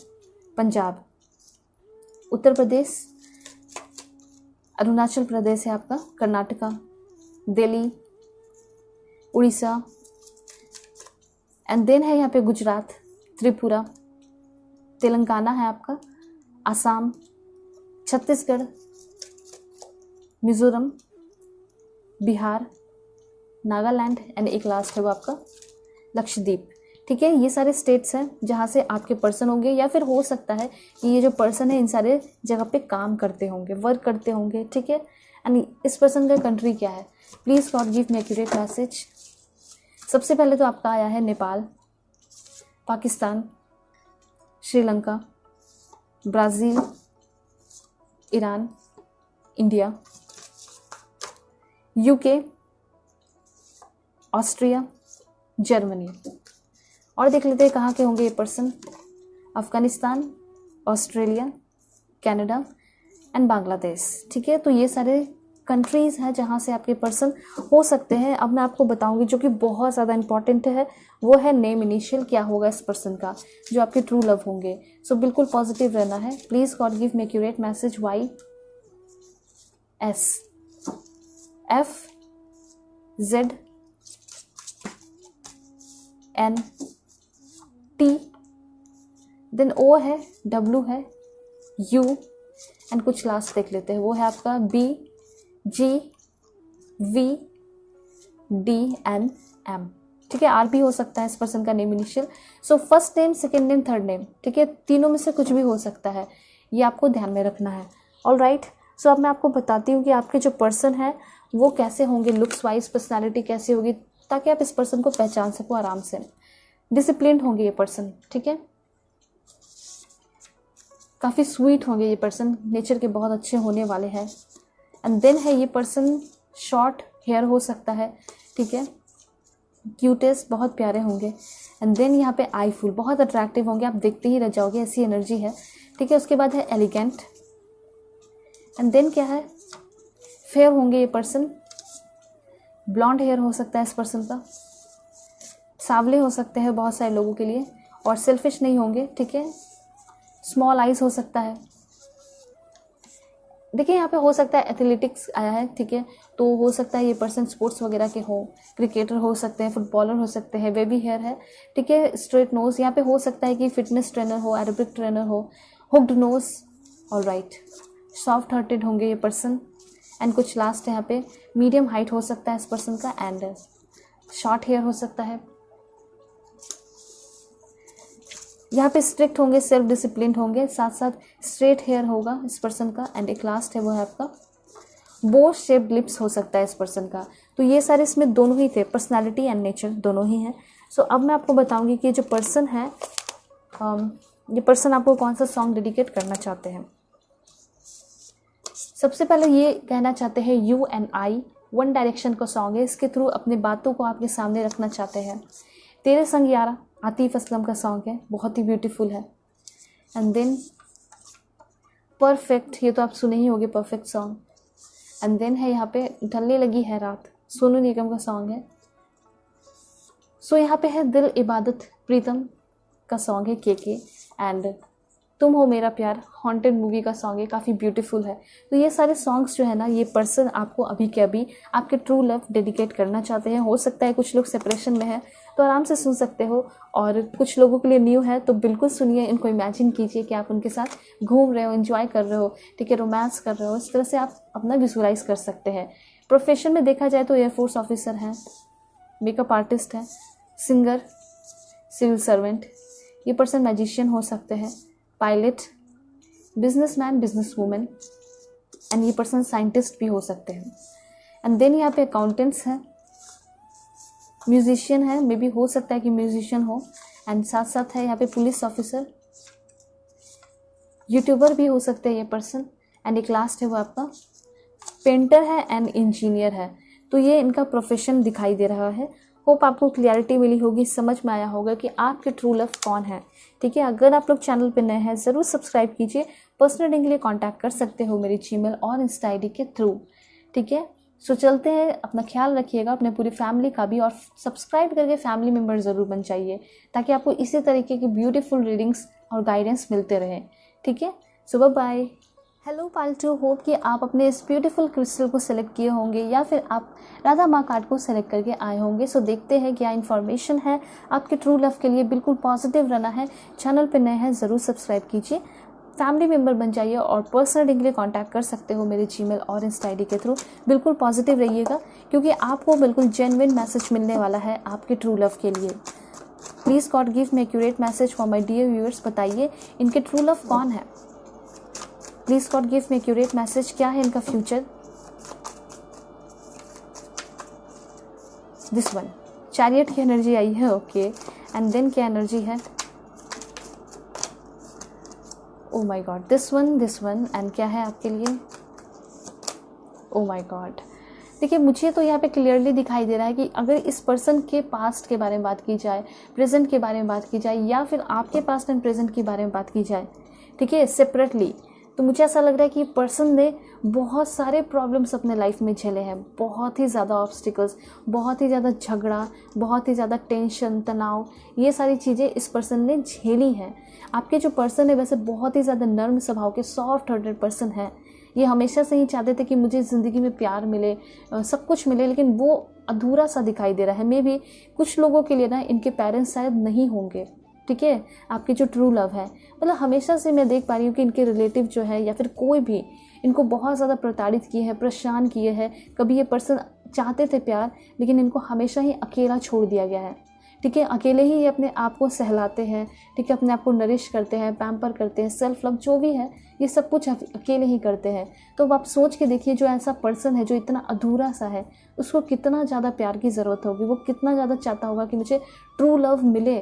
पंजाब, उत्तर प्रदेश, अरुणाचल प्रदेश है आपका, कर्नाटका, दिल्ली, उड़ीसा, एंड देन है यहाँ पे गुजरात, त्रिपुरा, तेलंगाना है आपका, आसाम, छत्तीसगढ़, मिजोरम, बिहार, नागालैंड, एंड एक लास्ट है वो आपका लक्षद्वीप। ठीक है। ये सारे स्टेट्स हैं जहाँ से आपके पर्सन होंगे, या फिर हो सकता है कि ये जो पर्सन है इन सारे जगह पे काम करते होंगे, वर्क करते होंगे। ठीक है। एंड इस पर्सन का कंट्री क्या है? Please God give me accurate message. सबसे पहले तो आपका आया है Nepal, Pakistan, Sri Lanka, Brazil, Iran, India, UK, Austria, Germany. और देख लेते हैं कहाँ के होंगे ये person. Afghanistan, Australia, Canada and Bangladesh. ठीक है। तो ये सारे कंट्रीज़ हैं जहाँ से आपके पर्सन हो सकते हैं। अब मैं आपको बताऊंगी जो कि बहुत ज़्यादा इंपॉर्टेंट है, वो है नेम इनिशियल क्या होगा इस पर्सन का, जो आपके ट्रू लव होंगे। सो बिल्कुल पॉजिटिव रहना है। Please God give me accurate message. Y, S, F, Z, N, T, then O है, डब्ल्यू है, यू, एंड कुछ लास्ट देख लेते हैं, वो है आपका B, G, V, D and M. ठीक है। आर भी हो सकता है इस पर्सन का name initial. So first name, second name, third name. ठीक है। तीनों में से कुछ भी हो सकता है, ये आपको ध्यान में रखना है। All right. सो अब मैं आपको बताती हूँ कि आपके जो पर्सन है वो कैसे होंगे, लुक्स वाइज पर्सनालिटी कैसी होगी, ताकि आप इस पर्सन को पहचान सको आराम से। डिसिप्लिन्ड होंगे ये पर्सन। ठीक है। काफ़ी स्वीट होंगे ये पर्सन, नेचर के बहुत अच्छे होने वाले हैं। एंड देन है ये पर्सन शॉर्ट हेयर हो सकता है। ठीक है। क्यूटेस्ट, बहुत प्यारे होंगे। एंड देन यहाँ पे आई फुल, बहुत अट्रैक्टिव होंगे, आप देखते ही रह जाओगे, ऐसी एनर्जी है। ठीक है। उसके बाद है एलिगेंट। एंड देन क्या है, फेयर होंगे ये पर्सन, ब्लॉन्ड हेयर हो सकता है इस पर्सन का, सांवले हो सकते हैं बहुत सारे लोगों के लिए, और सेल्फिश नहीं होंगे। ठीक है। स्मॉल आइज हो सकता है। देखिए यहाँ पे हो सकता है एथलेटिक्स आया है। ठीक है। तो हो सकता है ये पर्सन स्पोर्ट्स वगैरह के हो, क्रिकेटर हो सकते हैं, फुटबॉलर हो सकते हैं। वेवी हेयर है। ठीक है। स्ट्रेट नोज, यहाँ पे हो सकता है कि फिटनेस ट्रेनर हो, एरोबिक ट्रेनर हो। Hooked nose. All right. Soft hearted होंगे ये पर्सन। एंड कुछ लास्ट है यहाँ पे, मीडियम हाइट हो सकता है इस पर्सन का, एंड शॉर्ट हेयर हो सकता है। यहाँ पे स्ट्रिक्ट होंगे, सेल्फ डिसिप्लिन होंगे, साथ साथ स्ट्रेट हेयर होगा इस पर्सन का। एंड एक लास्ट है वो है आपका बो शेप्ड लिप्स हो सकता है इस पर्सन का। तो ये सारे इसमें दोनों ही थे, पर्सनालिटी एंड नेचर दोनों ही हैं। सो अब मैं आपको बताऊंगी कि जो पर्सन है, ये पर्सन आपको कौन सा सॉन्ग डेडिकेट करना चाहते हैं। सबसे पहले ये कहना चाहते हैं you and I, one direction का सॉन्ग है। इसके थ्रू अपनी बातों को आपके सामने रखना चाहते हैं। तेरे संग यारा, आतिफ असलम का सॉन्ग है, बहुत ही ब्यूटीफुल है। एंड देन परफेक्ट, ये तो आप सुने ही होंगे, परफेक्ट सॉन्ग। एंड देन है यहाँ पे ढलने लगी है रात, सोनू निगम का सॉन्ग है। सो यहाँ पे है दिल इबादत प्रीतम का सॉन्ग है, के। एंड तुम हो मेरा प्यार, हॉन्टेड मूवी का सॉन्ग है, काफ़ी ब्यूटीफुल है। तो ये सारे सॉन्ग्स जो है ना, ये पर्सन आपको अभी के अभी आपके ट्रू लव डेडिकेट करना चाहते हैं। हो सकता है कुछ लोग सेपरेशन में है, तो आराम से सुन सकते हो। और कुछ लोगों के लिए न्यू है तो बिल्कुल सुनिए, इनको इमेजिन कीजिए कि आप उनके साथ घूम रहे हो, एंजॉय कर रहे हो, ठीक है, रोमांस कर रहे हो। इस तरह से आप अपना विजुअलाइज कर सकते हैं। प्रोफेशन में देखा जाए तो एयरफोर्स ऑफिसर हैं, मेकअप आर्टिस्ट है, सिंगर, सिविल सर्वेंट, ये पर्सन मैजिशियन हो सकते हैं, pilot, businessman, business women, and ये पर्सन साइंटिस्ट भी हो सकते हैं। एंड देन यहाँ पे अकाउंटेंट्स हैं, म्यूजिशियन है, मे बी हो सकता है कि म्यूजिशियन हो, एंड साथ साथ है यहाँ पे पुलिस ऑफिसर, यूट्यूबर भी हो सकते हैं ये पर्सन, एंड एक लास्ट है वो आपका पेंटर है एंड इंजीनियर है। तो ये इनका प्रोफेशन दिखाई दे रहा है। होप आपको क्लियरिटी मिली होगी, समझ में आया होगा कि आपके ट्रू लव कौन है, ठीक है। अगर आप लोग चैनल पे नए हैं ज़रूर सब्सक्राइब कीजिए। पर्सनल रीडिंग के लिए कांटेक्ट कर सकते हो मेरी जीमेल और इंस्टा आईडी के थ्रू, ठीक है। सो चलते हैं, अपना ख्याल रखिएगा, अपने पूरी फैमिली का भी, और सब्सक्राइब करके फैमिली मेम्बर ज़रूर बन जाइए ताकि आपको इसी तरीके की ब्यूटीफुल रीडिंग्स और गाइडेंस मिलते रहें, ठीक है। सो बाय। हेलो पालतू, होप कि आप अपने इस ब्यूटीफुल क्रिस्टल को सिलेक्ट किए होंगे या फिर आप राधा माँ कार्ड को सिलेक्ट करके आए होंगे। सो देखते हैं क्या इन्फॉर्मेशन है आपके ट्रू लव के लिए। बिल्कुल पॉजिटिव रहना है। चैनल पे नए हैं ज़रूर सब्सक्राइब कीजिए, फैमिली मेम्बर बन जाइए, और पर्सनल रीडिंग के लिए कांटेक्ट कर सकते हो मेरे जीमेल और इंस्टा आईडी के थ्रू। बिल्कुल पॉजिटिव रहिएगा क्योंकि आपको बिल्कुल जेन्युइन मैसेज मिलने वाला है आपके ट्रू लव के लिए। Please God give me accurate message for my dear viewers. बताइए इनके ट्रू लव कौन है। Please God give me accurate message, क्या है इनका फ्यूचर। दिस वन, चैरियट की एनर्जी आई है, ओके। एंड देन क्या एनर्जी है, oh my God, this one, and क्या है आपके लिए, ओ माय गॉड। देखिए मुझे तो यहाँ पे क्लियरली दिखाई दे रहा है कि अगर इस पर्सन के पास्ट के बारे में बात की जाए, प्रेजेंट के बारे में बात की जाए, या फिर आपके पास्ट एंड प्रेजेंट के बारे में बात की जाए, ठीक है, सेपरेटली, तो मुझे ऐसा लग रहा है कि पर्सन ने बहुत सारे प्रॉब्लम्स अपने लाइफ में झेले हैं। बहुत ही ज़्यादा ऑब्स्टिकल्स, बहुत ही ज़्यादा झगड़ा, बहुत ही ज़्यादा टेंशन, तनाव, ये सारी चीज़ें इस पर्सन ने झेली हैं। आपके जो पर्सन है वैसे बहुत ही ज़्यादा नर्म स्वभाव के, सॉफ्ट हार्टेड पर्सन है। ये हमेशा से ही चाहते थे कि मुझे ज़िंदगी में प्यार मिले, सब कुछ मिले, लेकिन वो अधूरा सा दिखाई दे रहा है। मे बी कुछ लोगों के लिए ना इनके पेरेंट्स शायद नहीं होंगे, ठीक है। आपके जो ट्रू लव है, मतलब हमेशा से मैं देख पा रही हूँ कि इनके रिलेटिव जो है या फिर कोई भी इनको बहुत ज़्यादा प्रताड़ित किए हैं, परेशान किए हैं। कभी ये पर्सन चाहते थे प्यार, लेकिन इनको हमेशा ही अकेला छोड़ दिया गया है, ठीक है। अकेले ही ये अपने आप को सहलाते हैं, ठीक है, अपने आप को नरिश करते हैं, पैम्पर करते हैं, सेल्फ लव जो भी है ये सब कुछ अकेले ही करते हैं। तो अब आप सोच के देखिए, जो ऐसा पर्सन है जो इतना अधूरा सा है, उसको कितना ज़्यादा प्यार की ज़रूरत होगी, वो कितना ज़्यादा चाहता होगा कि मुझे ट्रू लव मिले।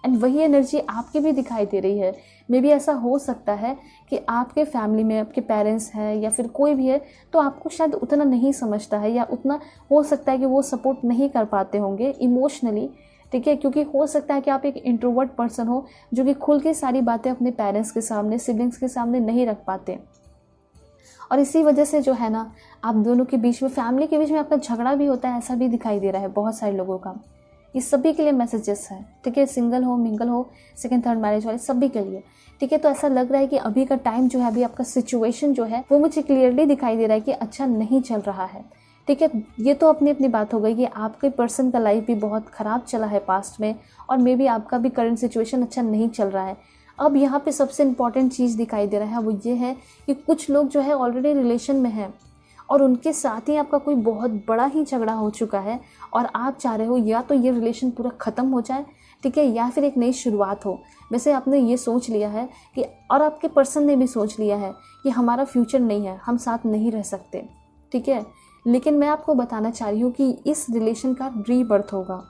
एंड वही एनर्जी आपकी भी दिखाई दे रही है। मे बी ऐसा हो सकता है कि आपके फैमिली में आपके पेरेंट्स हैं या फिर कोई भी है तो आपको शायद उतना नहीं समझता है, या उतना हो सकता है कि वो सपोर्ट नहीं कर पाते होंगे इमोशनली, ठीक है। क्योंकि हो सकता है कि आप एक इंट्रोवर्ट पर्सन हो जो कि खुल के सारी बातें अपने पेरेंट्स के सामने, सिबलिंग्स के सामने नहीं रख पाते, और इसी वजह से जो है ना आप दोनों के बीच में, फैमिली के बीच में आपका झगड़ा भी होता है, ऐसा भी दिखाई दे रहा है बहुत सारे लोगों का। ये सभी के लिए मैसेजेस है, ठीक है, सिंगल हो, मिंगल हो, सेकंड थर्ड मैरिज वाले सभी के लिए, ठीक है। तो ऐसा लग रहा है कि अभी का टाइम जो है, अभी आपका सिचुएशन जो है वो मुझे क्लियरली दिखाई दे रहा है कि अच्छा नहीं चल रहा है, ठीक है। ये तो अपनी अपनी बात हो गई कि आपके पर्सन का लाइफ भी बहुत ख़राब चला है पास्ट में, और मे बी आपका भी करंट सिचुएशन अच्छा नहीं चल रहा है। अब यहाँ पे सबसे इम्पॉर्टेंट चीज़ दिखाई दे रहा है वो ये है कि कुछ लोग जो है ऑलरेडी रिलेशन में हैं और उनके साथ ही आपका कोई बहुत बड़ा ही झगड़ा हो चुका है, और आप चाह रहे हो या तो ये रिलेशन पूरा ख़त्म हो जाए, ठीक है, या फिर एक नई शुरुआत हो। वैसे आपने ये सोच लिया है कि, और आपके पर्सन ने भी सोच लिया है कि हमारा फ्यूचर नहीं है, हम साथ नहीं रह सकते, ठीक है। लेकिन मैं आपको बताना चाह रही हूँ कि इस रिलेशन का रीबर्थ होगा।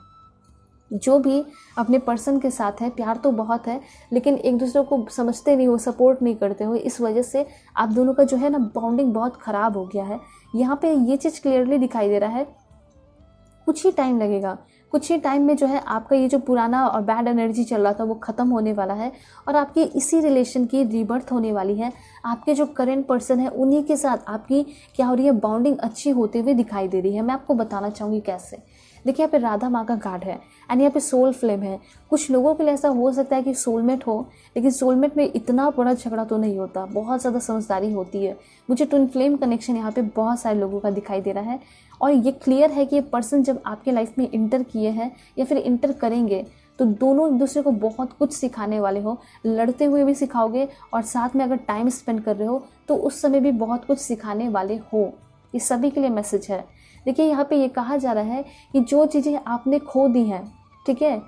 जो भी अपने पर्सन के साथ है, प्यार तो बहुत है, लेकिन एक दूसरे को समझते नहीं हो, सपोर्ट नहीं करते हो, इस वजह से आप दोनों का जो है ना बॉन्डिंग बहुत ख़राब हो गया है। यहाँ पे ये चीज़ क्लियरली दिखाई दे रहा है। कुछ ही टाइम लगेगा, कुछ ही टाइम में जो है आपका ये जो पुराना और बैड एनर्जी चल रहा था वो ख़त्म होने वाला है, और आपकी इसी रिलेशन की रीबर्थ होने वाली है। आपके जो करेंट पर्सन है उन्हीं के साथ आपकी क्या हो रही है, बॉन्डिंग अच्छी होते हुए दिखाई दे रही है। मैं आपको बताना चाहूँगी कैसे। देखिए यहाँ पे राधा माँ का कार्ड है एंड यहाँ पे सोल फ्लेम है। कुछ लोगों के लिए ऐसा हो सकता है कि सोलमेट हो, लेकिन सोलमेट में इतना बड़ा झगड़ा तो नहीं होता, बहुत ज़्यादा समझदारी होती है। मुझे ट्विन फ्लेम कनेक्शन यहाँ पे बहुत सारे लोगों का दिखाई दे रहा है और ये क्लियर है कि ये पर्सन जब आपके लाइफ में इंटर किए हैं या फिर इंटर करेंगे तो दोनों एक दूसरे को बहुत कुछ सिखाने वाले हो। लड़ते हुए भी सिखाओगे और साथ में अगर टाइम स्पेंड कर रहे हो तो उस समय भी बहुत कुछ सिखाने वाले हो। ये सभी के लिए मैसेज है। देखिए यहाँ पे ये कहा जा रहा है कि जो चीज़ें आपने खो दी हैं, ठीक है,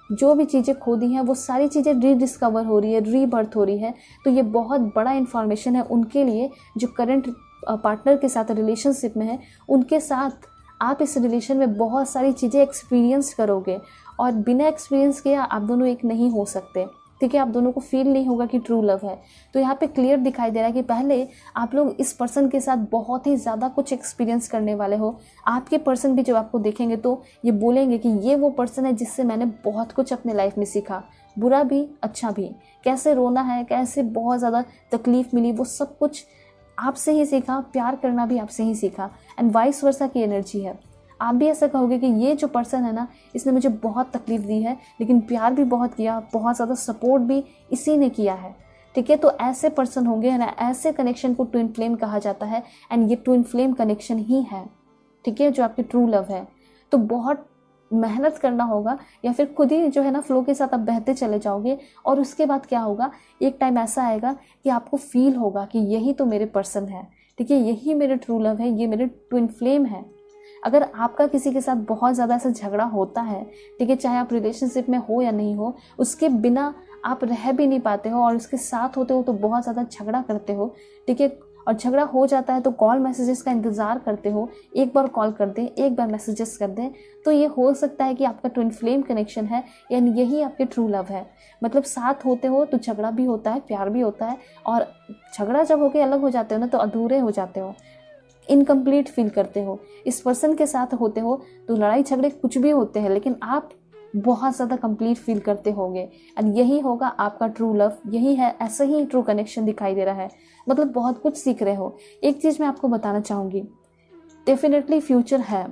जो भी चीज़ें खो दी हैं वो सारी चीज़ें रीडिस्कवर हो रही है, रीबर्थ हो रही है। तो ये बहुत बड़ा इन्फॉर्मेशन है उनके लिए जो करंट पार्टनर के साथ रिलेशनशिप में है। उनके साथ आप इस रिलेशन में बहुत सारी चीज़ें एक्सपीरियंस करोगे और बिना एक्सपीरियंस किए आप दोनों एक नहीं हो सकते, ठीक है। आप दोनों को फील नहीं होगा कि ट्रू लव है। तो यहाँ पे क्लियर दिखाई दे रहा है कि पहले आप लोग इस पर्सन के साथ बहुत ही ज़्यादा कुछ एक्सपीरियंस करने वाले हो। आपके पर्सन भी जब आपको देखेंगे तो ये बोलेंगे कि ये वो पर्सन है जिससे मैंने बहुत कुछ अपने लाइफ में सीखा, बुरा भी अच्छा भी, कैसे रोना है, कैसे बहुत ज़्यादा तकलीफ़ मिली, वो सब कुछ आपसे ही सीखा। प्यार करना भी आपसे ही सीखा एंड वाइस वर्सा की एनर्जी है। आप भी ऐसा कहोगे कि ये जो पर्सन है ना, इसने मुझे बहुत तकलीफ़ दी है लेकिन प्यार भी बहुत किया, बहुत ज़्यादा सपोर्ट भी इसी ने किया है, ठीक है। तो ऐसे पर्सन होंगे ना, ऐसे कनेक्शन को ट्विन फ्लेम कहा जाता है एंड ये ट्विन फ्लेम कनेक्शन ही है, ठीक है, जो आपकी ट्रू लव है। तो बहुत मेहनत करना होगा या फिर खुद ही जो है ना फ्लो के साथ आप बहते चले जाओगे और उसके बाद क्या होगा, एक टाइम ऐसा आएगा कि आपको फील होगा कि यही तो मेरे पर्सन है, ठीक है, यही मेरे ट्रू लव है, ये मेरे ट्विन फ्लेम है। अगर आपका किसी के साथ बहुत ज़्यादा ऐसा झगड़ा होता है, ठीक है, चाहे आप रिलेशनशिप में हो या नहीं हो, उसके बिना आप रह भी नहीं पाते हो और उसके साथ होते हो तो बहुत ज़्यादा झगड़ा करते हो, ठीक है, और झगड़ा हो जाता है तो कॉल मैसेजेस का इंतज़ार करते हो, एक बार कॉल कर दें, एक बार मैसेजेस कर दें, तो ये हो सकता है कि आपका ट्विन फ्लेम कनेक्शन है, यानी यही आपके ट्रू लव है। मतलब साथ होते हो तो झगड़ा भी होता है, प्यार भी होता है, और झगड़ा जब होके अलग हो जाते हो ना तो अधूरे हो जाते हो, इनकम्प्लीट फील करते हो। इस पर्सन के साथ होते हो तो लड़ाई झगड़े कुछ भी होते हैं लेकिन आप बहुत ज़्यादा कंप्लीट फील करते होंगे एंड यही होगा आपका ट्रू लव, यही है, ऐसा ही ट्रू कनेक्शन दिखाई दे रहा है। मतलब बहुत कुछ सीख रहे हो। एक चीज़ मैं आपको बताना चाहूँगी, डेफिनेटली फ्यूचर है,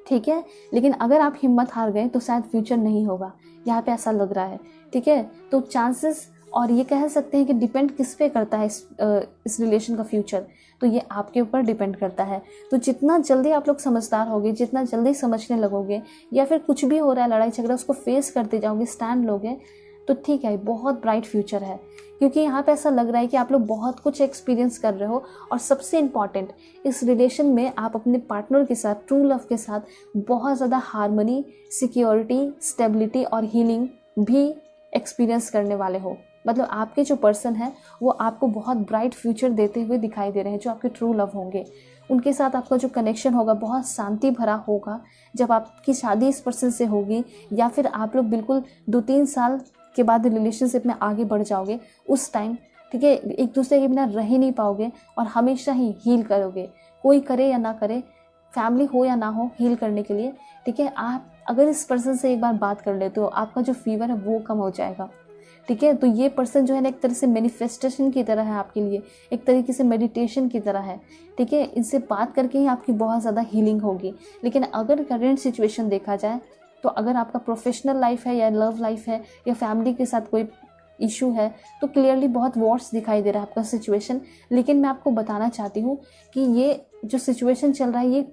ठीक है, लेकिन अगर आप हिम्मत हार गए तो शायद फ्यूचर नहीं होगा, यहाँ पे ऐसा लग रहा है, ठीक है। तो चांसेस, और ये कह सकते हैं कि डिपेंड किस पे करता है इस रिलेशन का फ्यूचर, तो ये आपके ऊपर डिपेंड करता है। तो जितना जल्दी आप लोग समझदार होगे, जितना जल्दी समझने लगोगे या फिर कुछ भी हो रहा है लड़ाई झगड़ा उसको फेस करते जाओगे, स्टैंड लोगे, तो ठीक है, बहुत ब्राइट फ्यूचर है। क्योंकि यहाँ पे ऐसा लग रहा है कि आप लोग बहुत कुछ एक्सपीरियंस कर रहे हो और सबसे इम्पॉर्टेंट, इस रिलेशन में आप अपने पार्टनर के साथ, ट्रू लव के साथ बहुत ज़्यादा हार्मनी, सिक्योरिटी, स्टेबिलिटी और हीलिंग भी एक्सपीरियंस करने वाले हो। मतलब आपके जो पर्सन है वो आपको बहुत ब्राइट फ्यूचर देते हुए दिखाई दे रहे हैं, जो आपके ट्रू लव होंगे। उनके साथ आपका जो कनेक्शन होगा बहुत शांति भरा होगा। जब आपकी शादी इस पर्सन से होगी या फिर आप लोग बिल्कुल 2-3 साल के बाद रिलेशनशिप में आगे बढ़ जाओगे, उस टाइम, ठीक है, एक दूसरे के बिना रह ही नहीं पाओगे और हमेशा ही हील करोगे। कोई करे या ना करे, फैमिली हो या ना हो, हील करने के लिए, ठीक है। आप अगर इस पर्सन से एक बार बात कर लेते हो, आपका जो फीवर है वो कम हो जाएगा, ठीक है। तो ये पर्सन जो है ना एक तरह से मैनिफेस्टेशन की तरह है आपके लिए, एक तरीके से मेडिटेशन की तरह है, ठीक है। इनसे बात करके ही आपकी बहुत ज़्यादा हीलिंग होगी। लेकिन अगर करंट सिचुएशन देखा जाए तो अगर आपका प्रोफेशनल लाइफ है या लव लाइफ है या फैमिली के साथ कोई इशू है तो क्लियरली बहुत वर्स दिखाई दे रहा है आपका सिचुएशन। लेकिन मैं आपको बताना चाहती हूँ कि ये जो सिचुएशन चल रहा है ये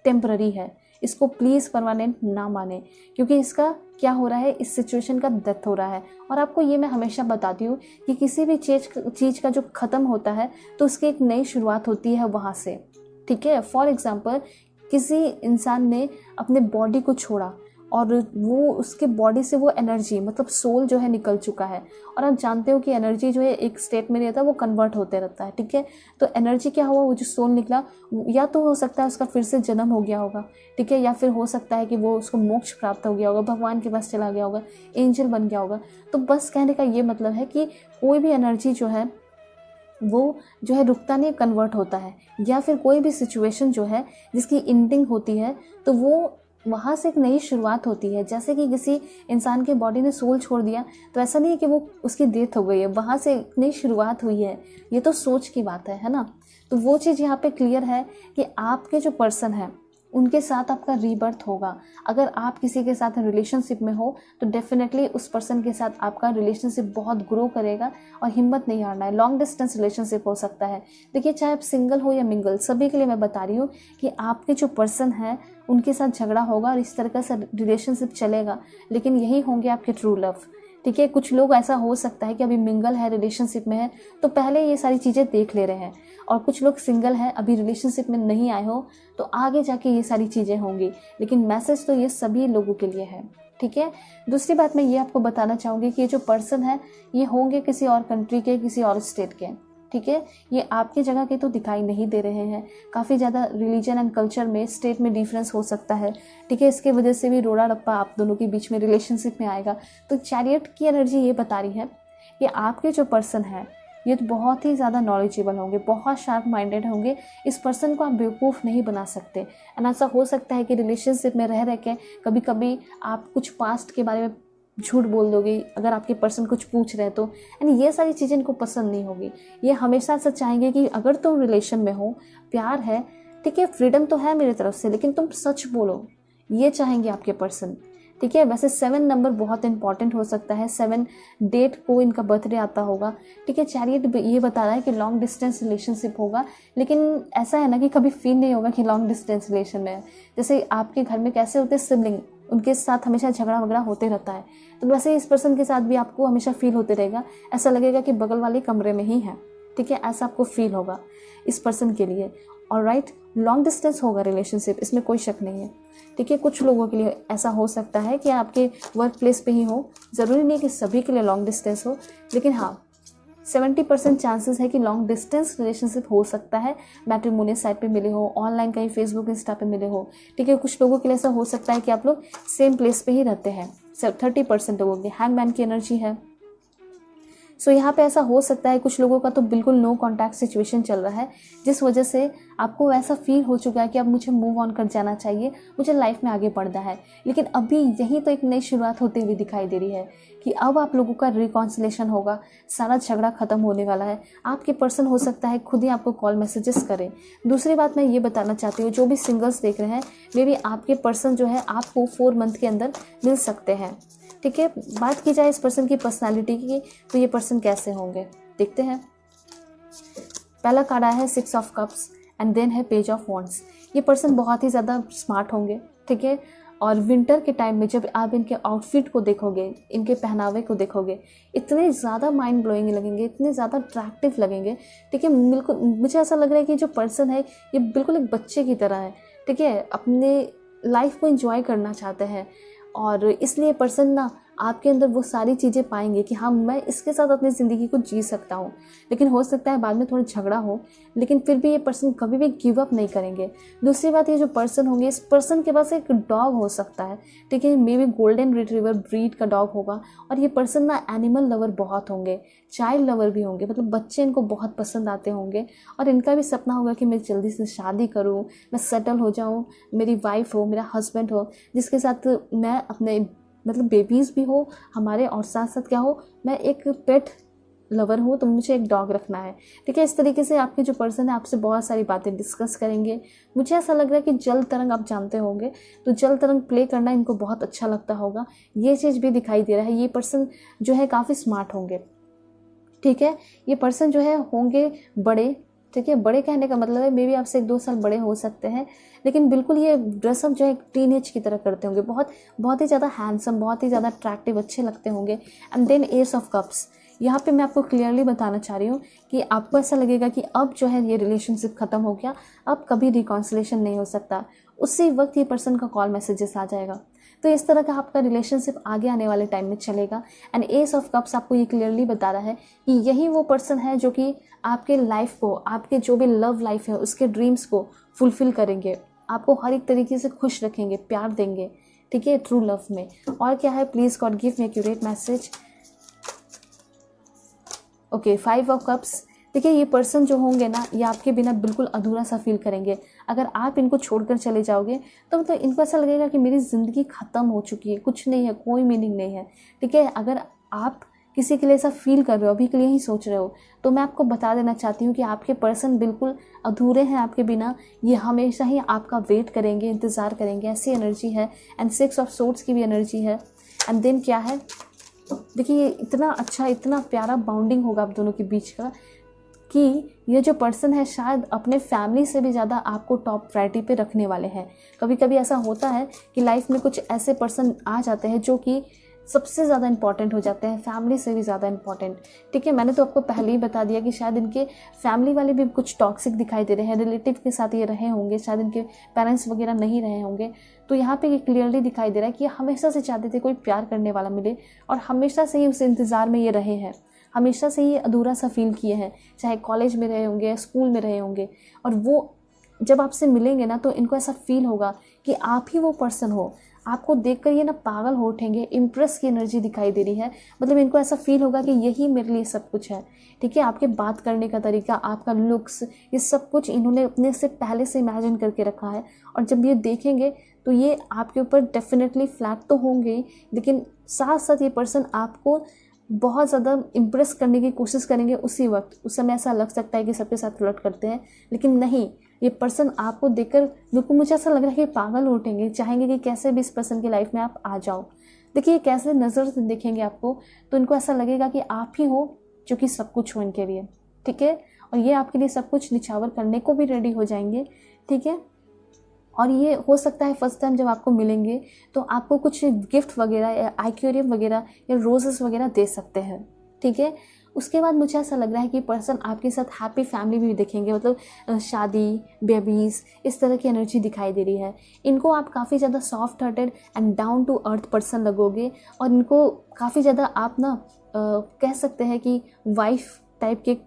टेम्पररी है, इसको प्लीज़ परमानेंट ना माने, क्योंकि इसका क्या हो रहा है, इस सिचुएशन का डेथ हो रहा है। और आपको ये मैं हमेशा बताती हूँ कि किसी भी चीज़ का जो ख़त्म होता है तो उसकी एक नई शुरुआत होती है वहाँ से, ठीक है। फॉर एग्ज़ाम्पल, किसी इंसान ने अपने बॉडी को छोड़ा और वो उसके बॉडी से वो एनर्जी, मतलब सोल जो है निकल चुका है। और आप जानते हो कि एनर्जी जो है एक स्टेट में रहता है, वो कन्वर्ट होते रहता है, ठीक है। तो एनर्जी क्या हुआ, वो जो सोल निकला, या तो हो सकता है उसका फिर से जन्म हो गया होगा, ठीक है, या फिर हो सकता है कि वो उसको मोक्ष प्राप्त हो गया होगा, भगवान के पास चला गया होगा, एंजल बन गया होगा। तो बस कहने का ये मतलब है कि कोई भी एनर्जी जो है वो जो है रुकता नहीं, कन्वर्ट होता है। या फिर कोई भी सिचुएशन जो है जिसकी एंडिंग होती है तो वो वहाँ से एक नई शुरुआत होती है। जैसे कि किसी इंसान के बॉडी ने सोल छोड़ दिया तो ऐसा नहीं है कि वो उसकी डेथ हो गई है, वहाँ से एक नई शुरुआत हुई है। ये तो सोच की बात है ना। तो वो चीज़ यहाँ पे क्लियर है कि आपके जो पर्सन है, उनके साथ आपका रीबर्थ होगा। अगर आप किसी के साथ रिलेशनशिप में हो तो डेफिनेटली उस पर्सन के साथ आपका रिलेशनशिप बहुत ग्रो करेगा और हिम्मत नहीं हारना है। लॉन्ग डिस्टेंस रिलेशनशिप हो सकता है। देखिए, चाहे आप सिंगल हो या मिंगल, सभी के लिए मैं बता रही हूँ कि आपके जो पर्सन है उनके साथ झगड़ा होगा और इस तरह से रिलेशनशिप चलेगा, लेकिन यही होंगे आपके ट्रू लव। ठीक है, कुछ लोग ऐसा हो सकता है कि अभी मिंगल है, रिलेशनशिप में है, तो पहले ये सारी चीज़ें देख ले रहे हैं, और कुछ लोग सिंगल हैं, अभी रिलेशनशिप में नहीं आए हो, तो आगे जाके ये सारी चीज़ें होंगी। लेकिन मैसेज तो ये सभी लोगों के लिए है। ठीक है, दूसरी बात मैं ये आपको बताना चाहूँगी कि ये जो पर्सन है ये होंगे किसी और कंट्री के, किसी और स्टेट के। ठीक है, ये आपकी जगह के तो दिखाई नहीं दे रहे हैं। काफ़ी ज़्यादा रिलीजन एंड कल्चर में, स्टेट में डिफरेंस हो सकता है। ठीक है, इसके वजह से भी रोड़ा रप्पा आप दोनों के बीच में रिलेशनशिप में आएगा। तो चैरियट की एनर्जी ये बता रही है कि आपके जो पर्सन है ये तो बहुत ही ज़्यादा नॉलेजेबल होंगे, बहुत शार्प माइंडेड होंगे। इस पर्सन को आप बेवकूफ़ नहीं बना सकते। एंड ऐसा हो सकता है कि रिलेशनशिप में रह के कभी कभी आप कुछ पास्ट के बारे में झूठ बोल दोगे अगर आपके पर्सन कुछ पूछ रहे तो। एंड ये सारी चीज़ें इनको पसंद नहीं होगी। ये हमेशा से चाहेंगे कि अगर तुम रिलेशन में हो, प्यार है, ठीक है, फ्रीडम तो है मेरी तरफ से, लेकिन तुम सच बोलो, ये चाहेंगे आपके पर्सन। ठीक है, वैसे 7 नंबर बहुत इंपॉर्टेंट हो सकता है। 7 डेट को इनका बर्थडे आता होगा। ठीक है, चैरियट ये बता रहा है कि लॉन्ग डिस्टेंस रिलेशनशिप होगा, लेकिन ऐसा है ना कि कभी फील नहीं होगा कि लॉन्ग डिस्टेंस रिलेशन में है। जैसे आपके घर में कैसे होते हैं सिबलिंग, उनके साथ हमेशा झगड़ा वगड़ा होते रहता है, तो वैसे इस पर्सन के साथ भी आपको हमेशा फील होते रहेगा। ऐसा लगेगा कि बगल वाले कमरे में ही है। ठीक है, ऐसा आपको फील होगा इस पर्सन के लिए। और राइट, लॉन्ग डिस्टेंस होगा रिलेशनशिप, इसमें कोई शक नहीं है। ठीक है, कुछ लोगों के लिए ऐसा हो सकता है कि आपके वर्क प्लेस पे ही हो, ज़रूरी नहीं कि सभी के लिए लॉन्ग डिस्टेंस हो, लेकिन हाँ 70% चांसेस है कि लॉन्ग डिस्टेंस रिलेशनशिप हो सकता है। मैट्रिमोनियल साइट पे मिले हो, ऑनलाइन कहीं फेसबुक इंस्टा पे मिले हो। ठीक है, कुछ लोगों के लिए ऐसा हो सकता है कि आप लोग सेम प्लेस पे ही रहते हैं। सिर्फ 30% लोगों की हैंगमैन की एनर्जी है। सो यहाँ पे ऐसा हो सकता है कुछ लोगों का तो बिल्कुल नो कॉन्टैक्ट सिचुएशन चल रहा है, जिस वजह से आपको ऐसा फील हो चुका है कि अब मुझे मूव ऑन कर जाना चाहिए, मुझे लाइफ में आगे बढ़ना है। लेकिन अभी यही तो एक नई शुरुआत होती हुई दिखाई दे रही है कि अब आप लोगों का रिकॉन्सिलेशन होगा, सारा झगड़ा खत्म होने वाला है। आपके पर्सन हो सकता है खुद ही आपको कॉल मैसेजेस करें। दूसरी बात मैं ये बताना चाहती हूँ, जो भी सिंगल्स देख रहे हैं, मे बी आपके पर्सन जो है आपको 4 मंथ के अंदर मिल सकते हैं। ठीक है, बात की जाए इस पर्सन की पर्सनालिटी की, तो ये पर्सन कैसे होंगे देखते हैं। पहला कार्ड आया है 6 ऑफ कप्स एंड देन है पेज ऑफ वॉन्ड्स। ये पर्सन बहुत ही ज़्यादा स्मार्ट होंगे। ठीक है, और विंटर के टाइम में जब आप इनके आउटफिट को देखोगे, इनके पहनावे को देखोगे, इतने ज़्यादा माइंड ब्लोइंग लगेंगे, इतने ज़्यादा अट्रैक्टिव लगेंगे। ठीक है, बिल्कुल मुझे ऐसा लग रहा है कि जो पर्सन है ये बिल्कुल एक बच्चे की तरह है। ठीक है, अपने लाइफ को एंजॉय करना चाहते हैं, और इसलिए पर्सन ना आपके अंदर वो सारी चीज़ें पाएंगे कि हाँ मैं इसके साथ अपनी ज़िंदगी को जी सकता हूँ। लेकिन हो सकता है बाद में थोड़ा झगड़ा हो, लेकिन फिर भी ये पर्सन कभी भी गिव अप नहीं करेंगे। दूसरी बात, ये जो पर्सन होंगे, इस पर्सन के पास एक डॉग हो सकता है। ठीक है, may be golden retriever breed का डॉग होगा। और ये पर्सन ना एनिमल लवर बहुत होंगे, चाइल्ड लवर भी होंगे, मतलब बच्चे इनको बहुत पसंद आते होंगे। और इनका भी सपना होगा कि मैं जल्दी से शादी करूँ, मैं सेटल हो जाऊँ, मेरी वाइफ हो, मेरा हस्बैंड हो, जिसके साथ मैं अपने मतलब बेबीज़ भी हो हमारे, और साथ साथ क्या हो, मैं एक पेट लवर हूँ, तो मुझे एक डॉग रखना है। ठीक है, इस तरीके से आपके जो पर्सन है आपसे बहुत सारी बातें डिस्कस करेंगे। मुझे ऐसा लग रहा है कि जल तरंग आप जानते होंगे, तो जल तरंग प्ले करना इनको बहुत अच्छा लगता होगा। ये चीज़ भी दिखाई दे रहा है। ये पर्सन जो है काफ़ी स्मार्ट होंगे। ठीक है, ये पर्सन जो है होंगे बड़े। ठीक है, बड़े कहने का मतलब है मे बी आपसे 1-2 साल बड़े हो सकते हैं, लेकिन बिल्कुल ये ड्रेसअप जो है टीनेज की तरह करते होंगे। बहुत ही ज़्यादा हैंडसम, बहुत ही ज़्यादा अट्रैक्टिव, अच्छे लगते होंगे। And then ace of cups. यहाँ पे मैं आपको क्लियरली बताना चाह रही हूँ कि आपको ऐसा लगेगा कि अब जो है ये रिलेशनशिप ख़त्म हो गया, अब कभी रिकॉन्सिलेशन नहीं हो सकता। उसी वक्त ये पर्सन का कॉल मैसेजेस आ जाएगा। तो इस तरह का आपका रिलेशनशिप आगे आने वाले टाइम में चलेगा। एंड एस ऑफ कप्स आपको ये क्लियरली बता रहा है कि यही वो पर्सन है जो कि आपके लाइफ को, आपके जो भी लव लाइफ है उसके ड्रीम्स को फुलफिल करेंगे, आपको हर एक तरीके से खुश रखेंगे, प्यार देंगे। ठीक है, ट्रू लव में। और क्या है, please God give me accurate message. Okay, 5 of cups. देखिए, ये पर्सन जो होंगे ना, ये आपके बिना बिल्कुल अधूरा सा फील करेंगे। अगर आप इनको छोड़कर चले जाओगे तो मतलब इनको ऐसा लगेगा कि मेरी ज़िंदगी ख़त्म हो चुकी है, कुछ नहीं है, कोई मीनिंग नहीं है। ठीक है, अगर आप किसी के लिए ऐसा फील कर रहे हो, अभी के लिए ही सोच रहे हो, तो मैं आपको बता देना चाहती हूँ कि आपके पर्सन बिल्कुल अधूरे हैं आपके बिना। ये हमेशा ही आपका वेट करेंगे, इंतज़ार करेंगे, ऐसी एनर्जी है। एंड 6 ऑफ सोर्ड्स की भी एनर्जी है। एंड देन क्या है, देखिए इतना अच्छा, इतना प्यारा बाउंडिंग होगा आप दोनों के बीच का कि ये जो पर्सन है शायद अपने फैमिली से भी ज़्यादा आपको टॉप प्रायोरिटी पे रखने वाले हैं। कभी कभी ऐसा होता है कि लाइफ में कुछ ऐसे पर्सन आ जाते हैं जो कि सबसे ज़्यादा इंपॉर्टेंट हो जाते हैं, फैमिली से भी ज़्यादा इंपॉर्टेंट। ठीक है, मैंने तो आपको पहले ही बता दिया कि शायद इनके फैमिली वाले भी कुछ टॉक्सिक दिखाई दे रहे हैं, रिलेटिव के साथ ये रहे होंगे, शायद इनके पेरेंट्स वगैरह नहीं रहे होंगे। तो यहाँ पे ये क्लियरली दिखाई दे रहा है कि ये हमेशा से चाहते थे कोई प्यार करने वाला मिले और हमेशा से ही उस इंतज़ार में ये रहे हैं, हमेशा से ये अधूरा सा फील किए हैं, चाहे कॉलेज में रहे होंगे, स्कूल में रहे होंगे। और वो जब आपसे मिलेंगे ना तो इनको ऐसा फील होगा कि आप ही वो पर्सन हो। आपको देखकर ये ना पागल हो उठेंगे, इम्प्रेस की एनर्जी दिखाई दे रही है। मतलब इनको ऐसा फील होगा कि यही मेरे लिए सब कुछ है। ठीक है, आपके बात करने का तरीका, आपका लुक्स, ये सब कुछ इन्होंने अपने से पहले से इमेजिन करके रखा है। और जब ये देखेंगे तो ये आपके ऊपर डेफिनेटली फ्लैट तो होंगे, लेकिन साथ साथ ये पर्सन आपको बहुत ज़्यादा इम्प्रेस करने की कोशिश करेंगे उसी वक्त। उस समय ऐसा लग सकता है कि सबके साथ फ्लर्ट करते हैं, लेकिन नहीं, ये पर्सन आपको देखकर बिल्कुल मुझे ऐसा लग रहा है कि पागल हो उठेंगे, चाहेंगे कि कैसे भी इस पर्सन की लाइफ में आप आ जाओ। देखिए कैसे नज़र से देखेंगे आपको तो इनको ऐसा लगेगा कि आप ही हो जो कि सब कुछ हो इनके लिए। ठीक है, और ये आपके लिए सब कुछ निछावर करने को भी रेडी हो जाएंगे। ठीक है, और ये हो सकता है फर्स्ट टाइम जब आपको मिलेंगे तो आपको कुछ गिफ्ट वगैरह या एक्वेरियम वगैरह या रोजेस वगैरह दे सकते हैं। ठीक है, उसके बाद मुझे ऐसा लग रहा है कि पर्सन आपके साथ हैप्पी फैमिली भी देखेंगे, मतलब शादी, बेबीज़, इस तरह की एनर्जी दिखाई दे रही है। इनको आप काफ़ी ज़्यादा soft hearted and down to earth person लगोगे और इनको काफ़ी ज़्यादा आप ना कह सकते हैं कि वाइफ टाइप के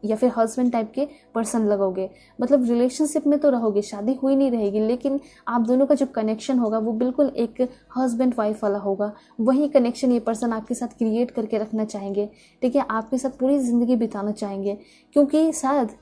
या फिर हस्बैंड टाइप के पर्सन लगोगे। मतलब रिलेशनशिप में तो रहोगे, शादी हुई नहीं रहेगी, लेकिन आप दोनों का जो कनेक्शन होगा वो बिल्कुल एक हस्बैंड वाइफ वाला होगा। वही कनेक्शन ये पर्सन आपके साथ क्रिएट करके रखना चाहेंगे। ठीक है, आपके साथ पूरी ज़िंदगी बिताना चाहेंगे, क्योंकि शायद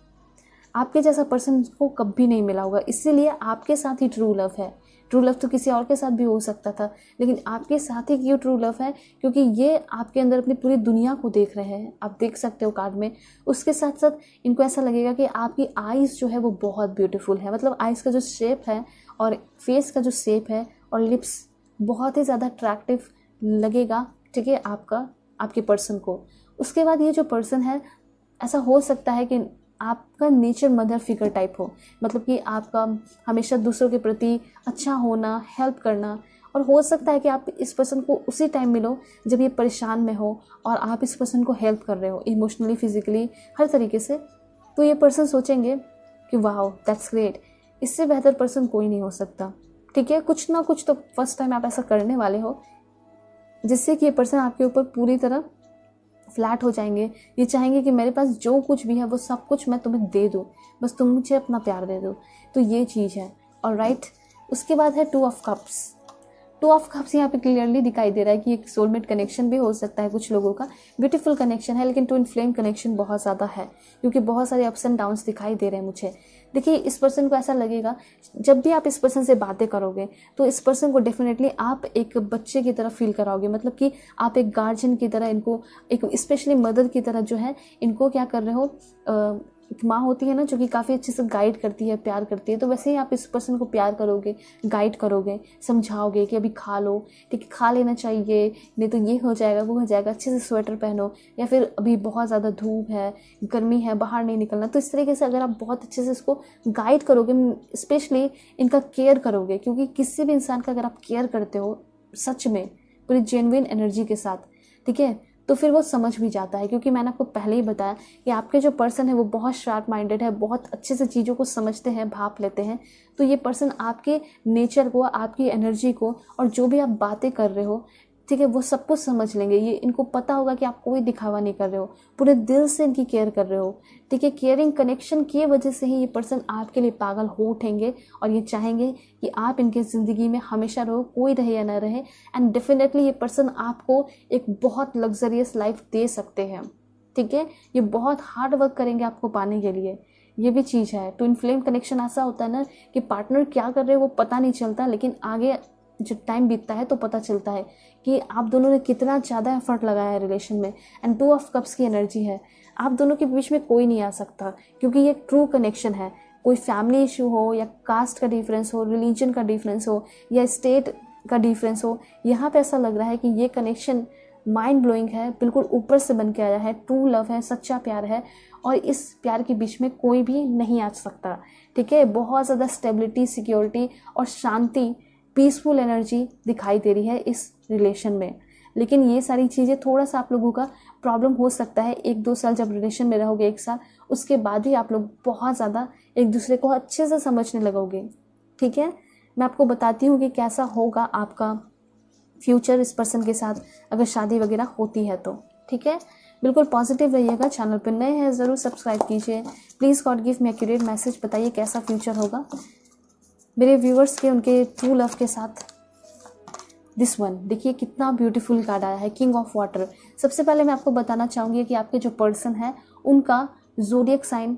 आपके जैसा पर्सन को कभी नहीं मिला होगा, इसीलिए आपके साथ ही ट्रू लव है। ट्रू लव तो किसी और के साथ भी हो सकता था, लेकिन आपके साथ ही क्यों ट्रू लव है, क्योंकि ये आपके अंदर अपनी पूरी दुनिया को देख रहे हैं। आप देख सकते हो कार्ड में। उसके साथ साथ इनको ऐसा लगेगा कि आपकी आईज़ जो है वो बहुत ब्यूटीफुल है। मतलब आईज़ का जो शेप है और फेस का जो शेप है और लिप्स बहुत ही ज़्यादा अट्रैक्टिव लगेगा। ठीक है, आपके पर्सन को। उसके बाद ये जो पर्सन है, ऐसा हो सकता है कि आपका नेचर मदर फिगर टाइप हो, मतलब कि आपका हमेशा दूसरों के प्रति अच्छा होना, हेल्प करना। और हो सकता है कि आप इस पर्सन को उसी टाइम मिलो जब ये परेशान में हो और आप इस पर्सन को हेल्प कर रहे हो इमोशनली, फिजिकली, हर तरीके से। तो ये पर्सन सोचेंगे कि वाह दैट्स ग्रेट, इससे बेहतर पर्सन कोई नहीं हो सकता। ठीक है, कुछ ना कुछ तो फर्स्ट टाइम आप ऐसा करने वाले हो जिससे कि ये पर्सन आपके ऊपर पूरी तरह फ्लैट हो जाएंगे। ये चाहेंगे कि मेरे पास जो कुछ भी है वो सब कुछ मैं तुम्हें दे दूँ, बस तुम मुझे अपना प्यार दे दो। तो ये चीज़ है। और राइट, उसके बाद है 2 ऑफ कप्स। 2 ऑफ कप्स यहाँ पे क्लियरली दिखाई दे रहा है कि एक सोलमेट कनेक्शन भी हो सकता है कुछ लोगों का। ब्यूटीफुल कनेक्शन है, लेकिन ट्विन फ्लेम कनेक्शन बहुत ज़्यादा है, क्योंकि बहुत सारे अप्स एंड डाउन्स दिखाई दे रहे हैं मुझे। देखिए इस पर्सन को ऐसा लगेगा, जब भी आप इस पर्सन से बातें करोगे तो इस पर्सन को डेफिनेटली आप एक बच्चे की तरह फील कराओगे। मतलब कि आप एक गार्जियन की तरह इनको, एक स्पेशली मदर की तरह जो है इनको क्या कर रहे हो। एक माँ होती है ना जो कि काफ़ी अच्छे से गाइड करती है, प्यार करती है, तो वैसे ही आप इस पर्सन को प्यार करोगे, गाइड करोगे, समझाओगे कि अभी खा लो, ठीक है, खा लेना चाहिए, नहीं तो ये हो जाएगा, वो हो जाएगा, अच्छे से स्वेटर पहनो, या फिर अभी बहुत ज़्यादा धूप है, गर्मी है, बाहर नहीं निकलना। तो इस तरीके से अगर आप बहुत अच्छे से इसको गाइड करोगे, स्पेशली इनका केयर करोगे, क्योंकि किसी भी इंसान का अगर आप केयर करते हो सच में पूरी जेन्युइन एनर्जी के साथ, ठीक है, तो फिर वो समझ भी जाता है। क्योंकि मैंने आपको पहले ही बताया कि आपके जो पर्सन है वो बहुत शार्प माइंडेड है, बहुत अच्छे से चीज़ों को समझते हैं, भाप लेते हैं। तो ये पर्सन आपके नेचर को, आपकी एनर्जी को और जो भी आप बातें कर रहे हो, ठीक है, वो सब कुछ समझ लेंगे। ये इनको पता होगा कि आप कोई दिखावा नहीं कर रहे हो, पूरे दिल से इनकी केयर कर रहे हो। ठीक है, केयरिंग कनेक्शन की वजह से ही ये पर्सन आपके लिए पागल हो उठेंगे और ये चाहेंगे कि आप इनके ज़िंदगी में हमेशा रहो, कोई रहे या ना रहे। एंड डेफिनेटली ये पर्सन आपको एक बहुत लग्जरियस लाइफ दे सकते हैं। ठीक है, ये बहुत हार्ड वर्क करेंगे आपको पाने के लिए, ये भी चीज़ है। ट्विन फ्लेम कनेक्शन ऐसा होता है ना कि पार्टनर क्या कर रहे हैं वो पता नहीं चलता, लेकिन आगे जो टाइम बीतता है तो पता चलता है कि आप दोनों ने कितना ज़्यादा एफर्ट लगाया है रिलेशन में। एंड 2 ऑफ कप्स की एनर्जी है, आप दोनों के बीच में कोई नहीं आ सकता, क्योंकि ये ट्रू कनेक्शन है। कोई फैमिली इशू हो या कास्ट का डिफरेंस हो, रिलीजन का डिफरेंस हो या स्टेट का डिफरेंस हो, यहाँ पे ऐसा लग रहा है कि ये कनेक्शन माइंड ब्लोइंग है, बिल्कुल ऊपर से बन के आया है, ट्रू लव है, सच्चा प्यार है, और इस प्यार के बीच में कोई भी नहीं आ सकता। ठीक है, बहुत ज़्यादा स्टेबिलिटी, सिक्योरिटी और शांति, पीसफुल एनर्जी दिखाई दे रही है इस रिलेशन में। लेकिन ये सारी चीज़ें थोड़ा सा आप लोगों का प्रॉब्लम हो सकता है 1-2 साल जब रिलेशन में रहोगे, 1 साल, उसके बाद ही आप लोग बहुत ज़्यादा एक दूसरे को अच्छे से समझने लगोगे। ठीक है, मैं आपको बताती हूँ कि कैसा होगा आपका फ्यूचर इस पर्सन के साथ अगर शादी वगैरह होती है तो। ठीक है, बिल्कुल पॉजिटिव रहिएगा। चैनल पर नए हैं ज़रूर सब्सक्राइब कीजिए। Please God give me accurate message, बताइए कैसा फ्यूचर होगा मेरे व्यूअर्स के उनके ट्रू लव के साथ। दिस वन देखिए कितना ब्यूटीफुल कार्ड आया है, किंग ऑफ वाटर। सबसे पहले मैं आपको बताना चाहूँगी कि आपके जो पर्सन है उनका zodiac sign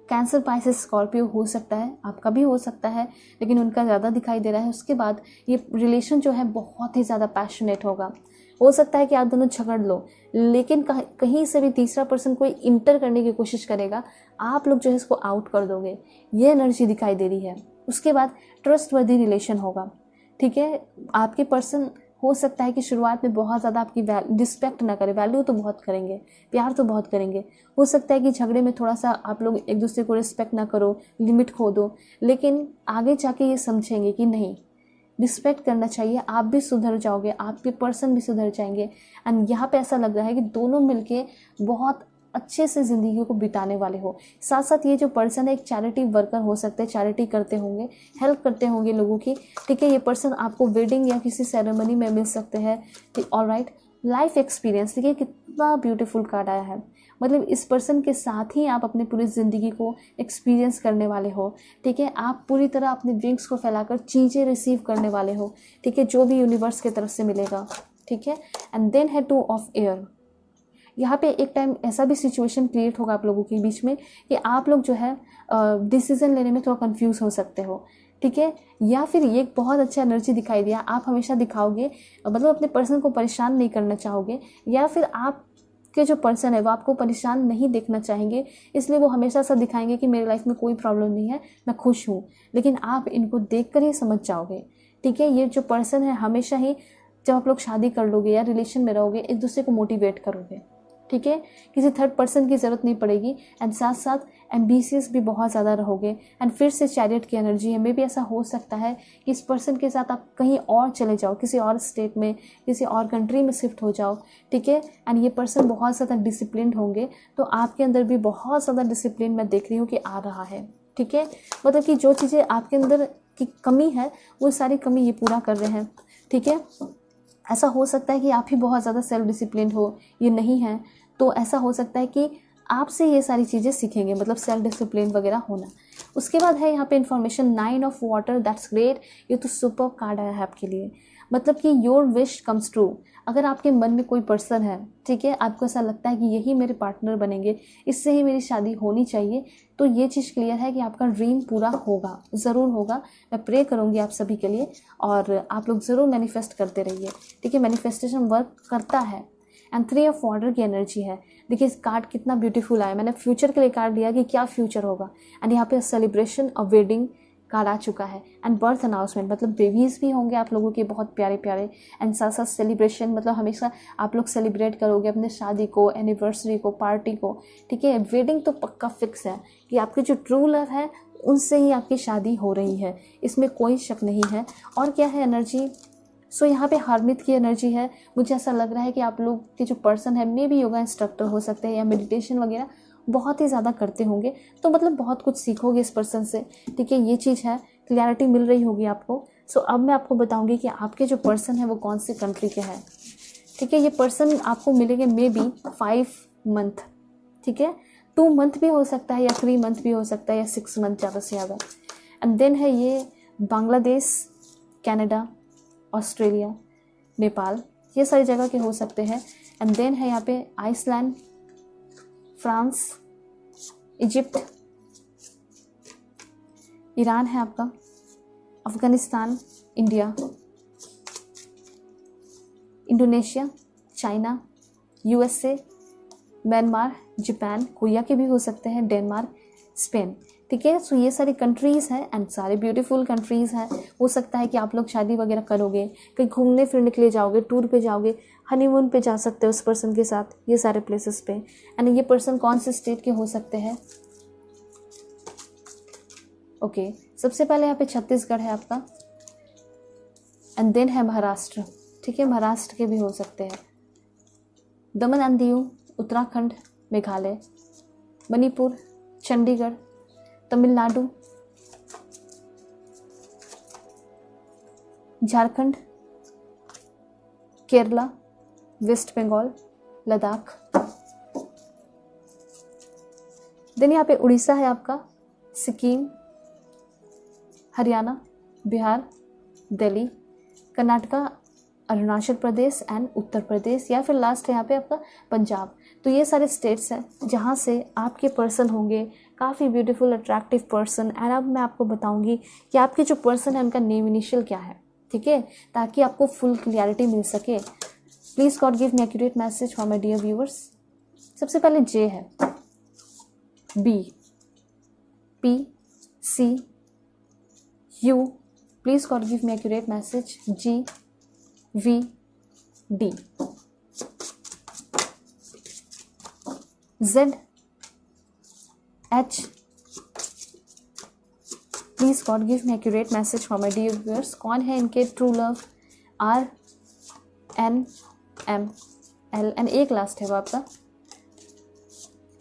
cancer, Pisces, Scorpio हो सकता है, आपका भी हो सकता है, लेकिन उनका ज़्यादा दिखाई दे रहा है। उसके बाद ये रिलेशन जो है बहुत ही ज़्यादा पैशनेट होगा। हो सकता है कि आप दोनों झगड़ लो, लेकिन कहीं से भी तीसरा पर्सन कोई इंटर करने की कोशिश करेगा, आप लोग जो है इसको आउट कर दोगे, ये एनर्जी दिखाई दे रही है। उसके बाद ट्रस्टवर्दी रिलेशन होगा। ठीक है, आपके पर्सन हो सकता है कि शुरुआत में बहुत ज़्यादा आपकी रिस्पेक्ट ना करें, वैल्यू तो बहुत करेंगे, प्यार तो बहुत करेंगे। हो सकता है कि झगड़े में थोड़ा सा आप लोग एक दूसरे को रिस्पेक्ट ना करो, लिमिट खो दो, लेकिन आगे जाके ये समझेंगे कि नहीं, रिस्पेक्ट करना चाहिए, आप भी सुधर जाओगे, आपके पर्सन भी सुधर जाएंगे। एंड यहाँ पे ऐसा लग रहा है कि दोनों मिलके बहुत अच्छे से ज़िंदगी को बिताने वाले हो। साथ साथ ये जो पर्सन है एक चैरिटी वर्कर हो सकते हैं, चैरिटी करते होंगे, हेल्प करते होंगे लोगों की। ठीक है, ये पर्सन आपको वेडिंग या किसी सेरेमनी में मिल सकते हैं। ठीक, ऑलराइट। लाइफ एक्सपीरियंस, देखिए कितना ब्यूटीफुल कार्ड आया है, मतलब इस पर्सन के साथ ही आप अपनी पूरी ज़िंदगी को एक्सपीरियंस करने वाले हो। ठीक है, आप पूरी तरह अपने विंग्स को फैलाकर चीज़ें रिसीव करने वाले हो। ठीक है, जो भी यूनिवर्स की तरफ से मिलेगा। ठीक है, एंड देन है 2 ऑफ एयर। यहाँ पे एक टाइम ऐसा भी सिचुएशन क्रिएट होगा आप लोगों के बीच में कि आप लोग जो है डिसीजन लेने में थोड़ा कंफ्यूज हो सकते हो। ठीक है, या फिर ये एक बहुत अच्छा एनर्जी दिखाई दिया, आप हमेशा दिखाओगे, मतलब अपने पर्सन को परेशान नहीं करना चाहोगे, या फिर आप के जो पर्सन है वो आपको परेशान नहीं देखना चाहेंगे, इसलिए वो हमेशा सा दिखाएंगे कि मेरे लाइफ में कोई प्रॉब्लम नहीं है, मैं खुश हूँ, लेकिन आप इनको देख कर ही समझ जाओगे। ठीक है, ये जो पर्सन है हमेशा ही जब आप लोग शादी कर लोगे या रिलेशन में रहोगे एक दूसरे को मोटिवेट करोगे। ठीक है, किसी थर्ड पर्सन की ज़रूरत नहीं पड़ेगी। एंड साथ साथ एम्बिशियस भी बहुत ज़्यादा रहोगे। एंड फिर से चैरियट की एनर्जी है, मे भी ऐसा हो सकता है कि इस पर्सन के साथ आप कहीं और चले जाओ, किसी और स्टेट में, किसी और कंट्री में शिफ्ट हो जाओ। ठीक है, एंड ये पर्सन बहुत ज़्यादा डिसिप्लिन्ड होंगे, तो आपके अंदर भी बहुत ज़्यादा डिसिप्लिन मैं देख रही हूँ कि आ रहा है। ठीक है, मतलब कि जो चीज़ें आपके अंदर की कमी है वो सारी कमी ये पूरा कर रहे हैं। ठीक है, ऐसा हो सकता है कि आप ही बहुत ज़्यादा सेल्फ डिसिप्लिन हो, ये नहीं है, तो ऐसा हो सकता है कि आपसे ये सारी चीज़ें सीखेंगे, मतलब सेल्फ डिसिप्लिन वगैरह होना। उसके बाद है यहाँ पे information 9 of water, that's great. ये तो सुपर कार्ड आया है आपके लिए, मतलब कि योर विश कम्स ट्रू। अगर आपके मन में कोई पर्सन है, ठीक है, आपको ऐसा लगता है कि यही मेरे पार्टनर बनेंगे, इससे ही मेरी शादी होनी चाहिए, तो ये चीज़ क्लियर है कि आपका ड्रीम पूरा होगा, ज़रूर होगा। मैं प्रे करूँगी आप सभी के लिए, और आप लोग ज़रूर मैनिफेस्ट करते रहिए। ठीक है, मैनिफेस्टेशन वर्क करता है। एंड 3 ऑफ वाटर की एनर्जी है। देखिए इस कार्ड कितना ब्यूटीफुल आया, मैंने फ्यूचर के लिए कार्ड लिया कि क्या फ्यूचर होगा। एंड यहाँ पे सेलिब्रेशन और वेडिंग कार्ड आ चुका है। एंड बर्थ अनाउंसमेंट, मतलब बेबीज़ भी होंगे आप लोगों के बहुत प्यारे प्यारे। एंड साथ साथ सेलिब्रेशन, मतलब हमेशा आप लोग सेलिब्रेट करोगे अपने शादी को, एनिवर्सरी को, पार्टी को। ठीक है, वेडिंग तो पक्का फिक्स है कि आपके जो ट्रू लव है उनसे ही आपकी शादी हो रही है, इसमें कोई शक नहीं है। और क्या है एनर्जी, सो यहाँ पे हरमित की एनर्जी है। मुझे ऐसा लग रहा है कि आप लोग के जो पर्सन है मे भी योगा इंस्ट्रक्टर हो सकते हैं या मेडिटेशन वगैरह बहुत ही ज़्यादा करते होंगे, तो मतलब बहुत कुछ सीखोगे इस पर्सन से। ठीक है, ये चीज़ है, क्लैरिटी मिल रही होगी आपको। सो अब मैं आपको बताऊंगी कि आपके जो पर्सन है वो कौन से कंट्री के हैं। ठीक है, ये पर्सन आपको मिलेंगे मे बी 5 मंथ। ठीक है, 2 मंथ भी हो सकता है या 3 मंथ भी हो सकता है या 6 मंथ ज़्यादा से ज़्यादा। एंड देन है ये बांग्लादेश, कनाडा, ऑस्ट्रेलिया, नेपाल, ये सारी जगह के हो सकते हैं। एंड देन है यहाँ पे आइसलैंड, फ्रांस, इजिप्ट, ईरान है आपका, Afghanistan, India, Indonesia, China, USA, Myanmar, Japan, Korea के भी हो सकते हैं, डेनमार्क, स्पेन। ठीक है, सो ये सारी कंट्रीज़ हैं एंड सारे ब्यूटीफुल कंट्रीज़ हैं। हो सकता है कि आप लोग शादी वगैरह करोगे, कहीं घूमने फिरने के लिए जाओगे, टूर पे जाओगे, हनीमून पे जा सकते हो उस पर्सन के साथ, ये सारे प्लेसेस पे। एंड ये पर्सन कौन से स्टेट के हो सकते हैं? ओके, सबसे पहले यहाँ पे छत्तीसगढ़ है आपका, एंड देन है महाराष्ट्र। ठीक है, महाराष्ट्र के भी हो सकते हैं, दमन एंड दीव, उत्तराखंड, मेघालय, मणिपुर, चंडीगढ़, तमिलनाडु, झारखंड, केरला, वेस्ट बंगाल, लद्दाख। देन यहाँ पे उड़ीसा है आपका, सिक्किम, हरियाणा, बिहार, दिल्ली, कर्नाटका, अरुणाचल प्रदेश एंड उत्तर प्रदेश, या फिर लास्ट है यहाँ पे आपका पंजाब। तो ये सारे स्टेट्स हैं जहाँ से आपके पर्सन होंगे, काफ़ी ब्यूटीफुल अट्रैक्टिव पर्सन। एंड अब मैं आपको बताऊंगी कि आपके जो पर्सन है उनका नेम इनिशियल क्या है, ठीक है, ताकि आपको फुल क्लियरिटी मिल सके। Please God give me accurate message for my dear viewers. सबसे पहले जे है, B, P, C, U, please God give me accurate message, G, V, D, Z, H, please God give me accurate message for my dear viewers. कौन है इनके true love? R, N, M, L and एक लास्ट है वो आपका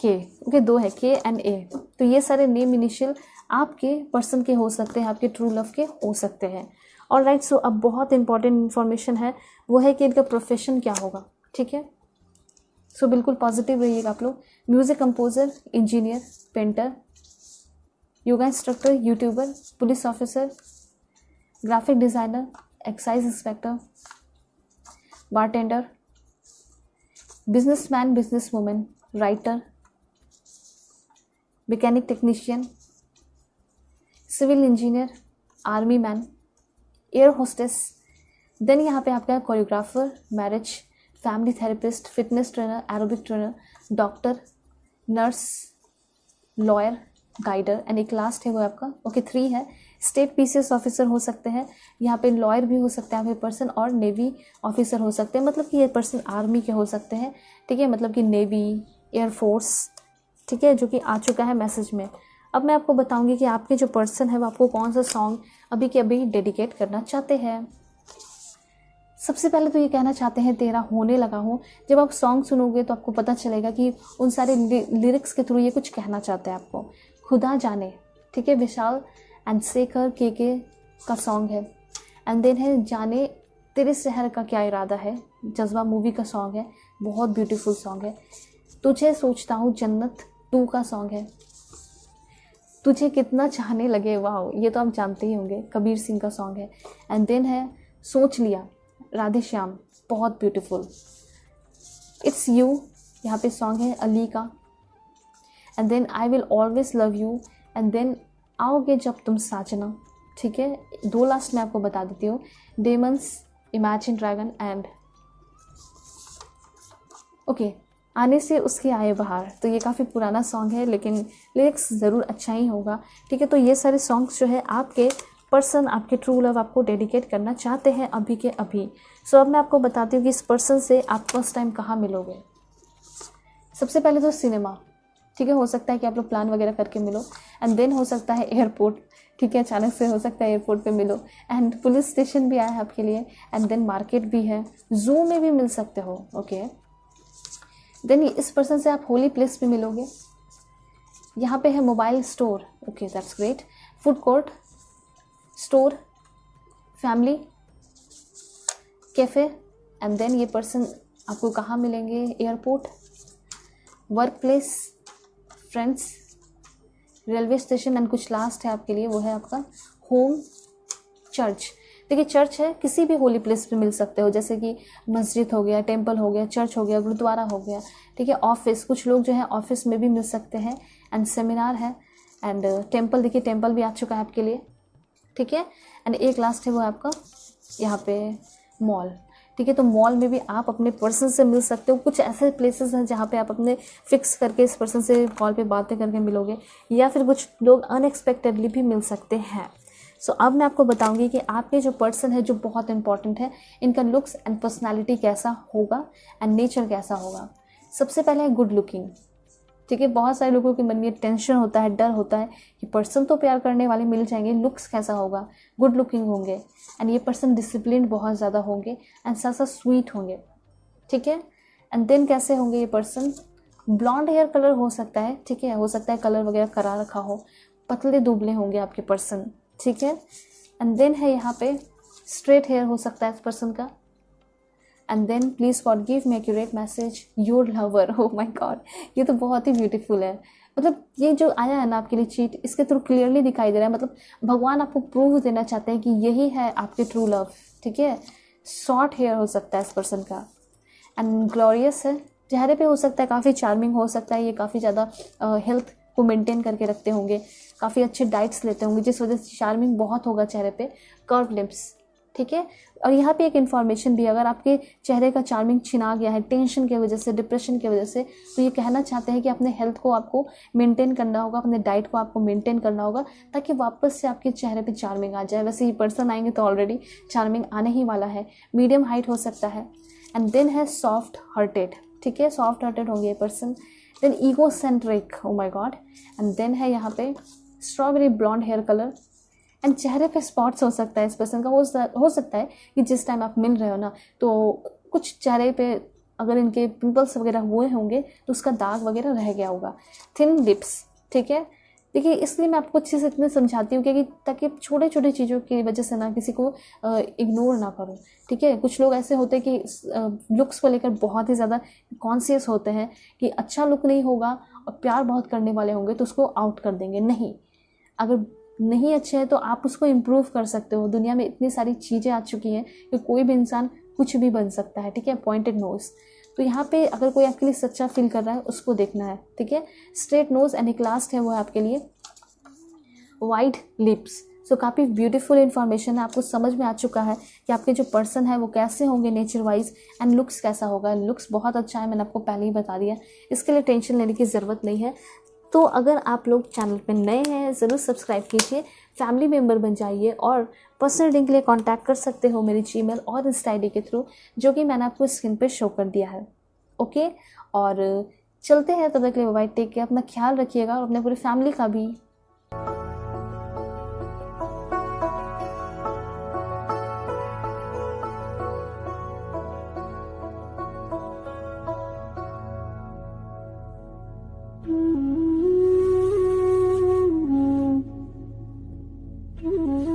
के। ओके, दो है, के एंड ए। तो ये सारे नेम इनिशियल आपके पर्सन के हो सकते हैं, आपके ट्रू लव के हो सकते हैं। और राइट, सो अब बहुत इंपॉर्टेंट इन्फॉर्मेशन है, वो है कि इनका प्रोफेशन क्या होगा। ठीक है, सो बिल्कुल पॉजिटिव रहिएगा आप लोग। Music composer, engineer, painter, yoga instructor, YouTuber, police officer, graphic designer, excise inspector, bartender, businessman, business women, writer, mechanic technician, civil engineer, army man, air hostess. Then यहाँ पे आपका choreographer, marriage, family therapist, fitness trainer, aerobic trainer, doctor, nurse, lawyer, guider and एक लास्ट है वो आपका ओके 3 है, स्टेट पीसीएस ऑफिसर हो सकते हैं। यहाँ पे लॉयर भी हो सकता है ये पर्सन, और नेवी ऑफिसर हो सकते हैं, मतलब कि ये पर्सन आर्मी के हो सकते हैं। ठीक है, मतलब कि नेवी, एयरफोर्स, ठीक है, जो कि आ चुका है मैसेज में। अब मैं आपको बताऊंगी कि आपके जो पर्सन है वो आपको कौन सा सॉन्ग अभी के अभी डेडिकेट करना चाहते हैं। सबसे पहले तो ये कहना चाहते हैं तेरा होने लगा हूँ। जब आप सॉन्ग सुनोगे तो आपको पता चलेगा कि उन सारे लिरिक्स के थ्रू ये कुछ कहना चाहते हैं आपको। खुदा जाने, ठीक है, विशाल एंड शेखर के का सॉन्ग है। एंड देन है जाने तेरे शहर का क्या इरादा है, जज्बा मूवी का सॉन्ग है, बहुत ब्यूटीफुल सॉन्ग है। तुझे सोचता हूँ जन्नत 2 का सॉन्ग है। तुझे कितना चाहने लगे, वाह, ये तो आप जानते ही होंगे, कबीर सिंह का सॉन्ग है। एंड देन है सोच लिया, राधे श्याम, बहुत ब्यूटीफुल। इट्स यू, यहाँ पे सॉन्ग है अली का। And then I will always love you, and then आओगे जब तुम साजना। ठीक है, 2 लास्ट में आपको बता देती हूँ, demons, imagine dragon and okay आने से उसके आए बाहर। तो ये काफ़ी पुराना सॉन्ग है लेकिन लिरिक्स ज़रूर अच्छा ही होगा। ठीक है, तो ये सारे सॉन्ग्स जो है आपके पर्सन, आपके ट्रू लव आपको डेडिकेट करना चाहते हैं अभी के अभी। सो अब मैं आपको बताती हूँ कि इस पर्सन से आप फर्स्ट टाइम कहाँ मिलोगे। सबसे पहले तो सिनेमा, ठीक है, हो सकता है कि आप लोग प्लान वगैरह करके मिलो। एंड देन हो सकता है एयरपोर्ट, ठीक है, अचानक से हो सकता है एयरपोर्ट पे मिलो। एंड पुलिस स्टेशन भी आया है आपके लिए। एंड देन मार्केट भी है, जू में भी मिल सकते हो। ओके, देन इस पर्सन से आप होली प्लेस पे मिलोगे। यहाँ पे है mobile store, okay that's great, food court, store, family, cafe. And then ये पर्सन आपको कहाँ मिलेंगे, airport, work place, friends, railway station. And कुछ लास्ट है आपके लिए, वो है आपका होम, चर्च। देखिए, चर्च है, किसी भी होली प्लेस पे मिल सकते हो, जैसे कि मस्जिद हो गया, टेंपल हो गया, चर्च हो गया, गुरुद्वारा हो गया। ठीक है, ऑफिस, कुछ लोग जो है ऑफिस में भी मिल सकते हैं। एंड सेमिनार है, एंड टेंपल, देखिए टेंपल भी आ चुका है आपके लिए। ठीक है, एंड एक लास्ट है वो आपका यहाँ पे मॉल। ठीक है। तो मॉल में भी आप अपने पर्सन से मिल सकते हो, कुछ ऐसे प्लेसेस हैं जहाँ पे आप अपने फिक्स करके इस पर्सन से कॉल पे बातें करके मिलोगे, या फिर कुछ लोग अनएक्सपेक्टेडली भी मिल सकते हैं। सो अब मैं आपको बताऊंगी कि आपके जो पर्सन है जो बहुत इंपॉर्टेंट है, इनका लुक्स एंड पर्सनैलिटी कैसा होगा एंड नेचर कैसा होगा। सबसे पहले है गुड लुकिंग, ठीक है। बहुत सारे लोगों के मन में टेंशन होता है, डर होता है कि पर्सन तो प्यार करने वाले मिल जाएंगे, लुक्स कैसा होगा। गुड लुकिंग होंगे एंड ये पर्सन डिसिप्लिन बहुत ज़्यादा होंगे एंड साथ साथ स्वीट होंगे, ठीक है। एंड देन कैसे होंगे ये पर्सन, ब्लॉन्ड हेयर कलर हो सकता है, ठीक है, हो सकता है कलर वगैरह करा रखा हो, पतले दुबले होंगे आपके पर्सन, ठीक है। एंड देन है यहाँ पे स्ट्रेट हेयर हो सकता है इस पर्सन का। And then please God give me accurate message your lover. Oh my God, ये तो बहुत ही ब्यूटीफुल है। मतलब ये जो आया है ना आपके लिए चीट, इसके थ्रू क्लियरली दिखाई दे रहा है, मतलब भगवान आपको प्रूव देना चाहते हैं कि यही है आपके ट्रू लव, ठीक है। शॉर्ट हेयर हो सकता है इस पर्सन का एंड ग्लोरियस है, चेहरे पे हो सकता है काफ़ी चार्मिंग हो सकता है, ये काफ़ी ज़्यादा हेल्थ को मेंटेन करके रखते होंगे, काफ़ी अच्छे डाइट्स लेते होंगे जिस वजह से चार्मिंग बहुत होगा चेहरे पे। कर्व लिप्स, ठीक है। और यहाँ पे एक इन्फॉर्मेशन भी, अगर आपके चेहरे का चार्मिंग छिना गया है टेंशन की वजह से, डिप्रेशन की वजह से, तो ये कहना चाहते हैं कि अपने हेल्थ को आपको मेंटेन करना होगा, अपने डाइट को आपको मेंटेन करना होगा, ताकि वापस से आपके चेहरे पे चार्मिंग आ जाए। वैसे ये पर्सन आएंगे तो ऑलरेडी चार्मिंग आने ही वाला है। मीडियम हाइट हो सकता है एंड देन है सॉफ्ट हार्टेड, ठीक है, सॉफ्ट हार्टेड होंगे ये person. Then ego centric, oh my God. And then है यहाँ पे strawberry blonde hair colour and चेहरे पे स्पॉट्स हो सकता है इस पर्सन का। हो सकता है कि जिस टाइम आप मिल रहे हो ना, तो कुछ चेहरे पे अगर इनके पिंपल्स वगैरह हुए होंगे तो उसका दाग वगैरह रह गया होगा। थिन लिप्स, ठीक है। देखिए इसलिए मैं आपको अच्छे से इतने समझाती हूँ कि ताकि छोटे छोटे चीज़ों की वजह से ना किसी को इग्नोर ना करो, ठीक है। कुछ लोग ऐसे होते हैं कि लुक्स को लेकर बहुत ही ज़्यादा कॉन्शियस होते हैं कि अच्छा लुक नहीं होगा और प्यार बहुत करने वाले होंगे तो उसको आउट कर देंगे। नहीं, अगर नहीं अच्छे हैं तो आप उसको इम्प्रूव कर सकते हो। दुनिया में इतनी सारी चीज़ें आ चुकी हैं कि कोई भी इंसान कुछ भी बन सकता है, ठीक है। पॉइंटेड नोज, तो यहाँ पे अगर कोई आपके लिए सच्चा फील कर रहा है उसको देखना है, ठीक है। स्ट्रेट नोज एंड एक लास्ट है वो है आपके लिए वाइड लिप्स। सो काफ़ी ब्यूटीफुल इन्फॉर्मेशन है, आपको समझ में आ चुका है कि आपके जो पर्सन है वो कैसे होंगे नेचर वाइज एंड लुक्स कैसा होगा। लुक्स बहुत अच्छा है, मैंने आपको पहले ही बता दिया, इसके लिए टेंशन लेने की ज़रूरत नहीं है। तो अगर आप लोग चैनल पे नए हैं ज़रूर सब्सक्राइब कीजिए, फैमिली मेम्बर बन जाइए और पर्सनल रीडिंग के लिए कांटेक्ट कर सकते हो मेरी जीमेल और इंस्टा आईडी के थ्रू, जो कि मैंने आपको स्क्रीन पे शो कर दिया है। ओके, और चलते हैं, तब तक के लिए बाय, टेक केयर, अपना ख्याल रखिएगा और अपने पूरी फैमिली का भी। Mm-hmm.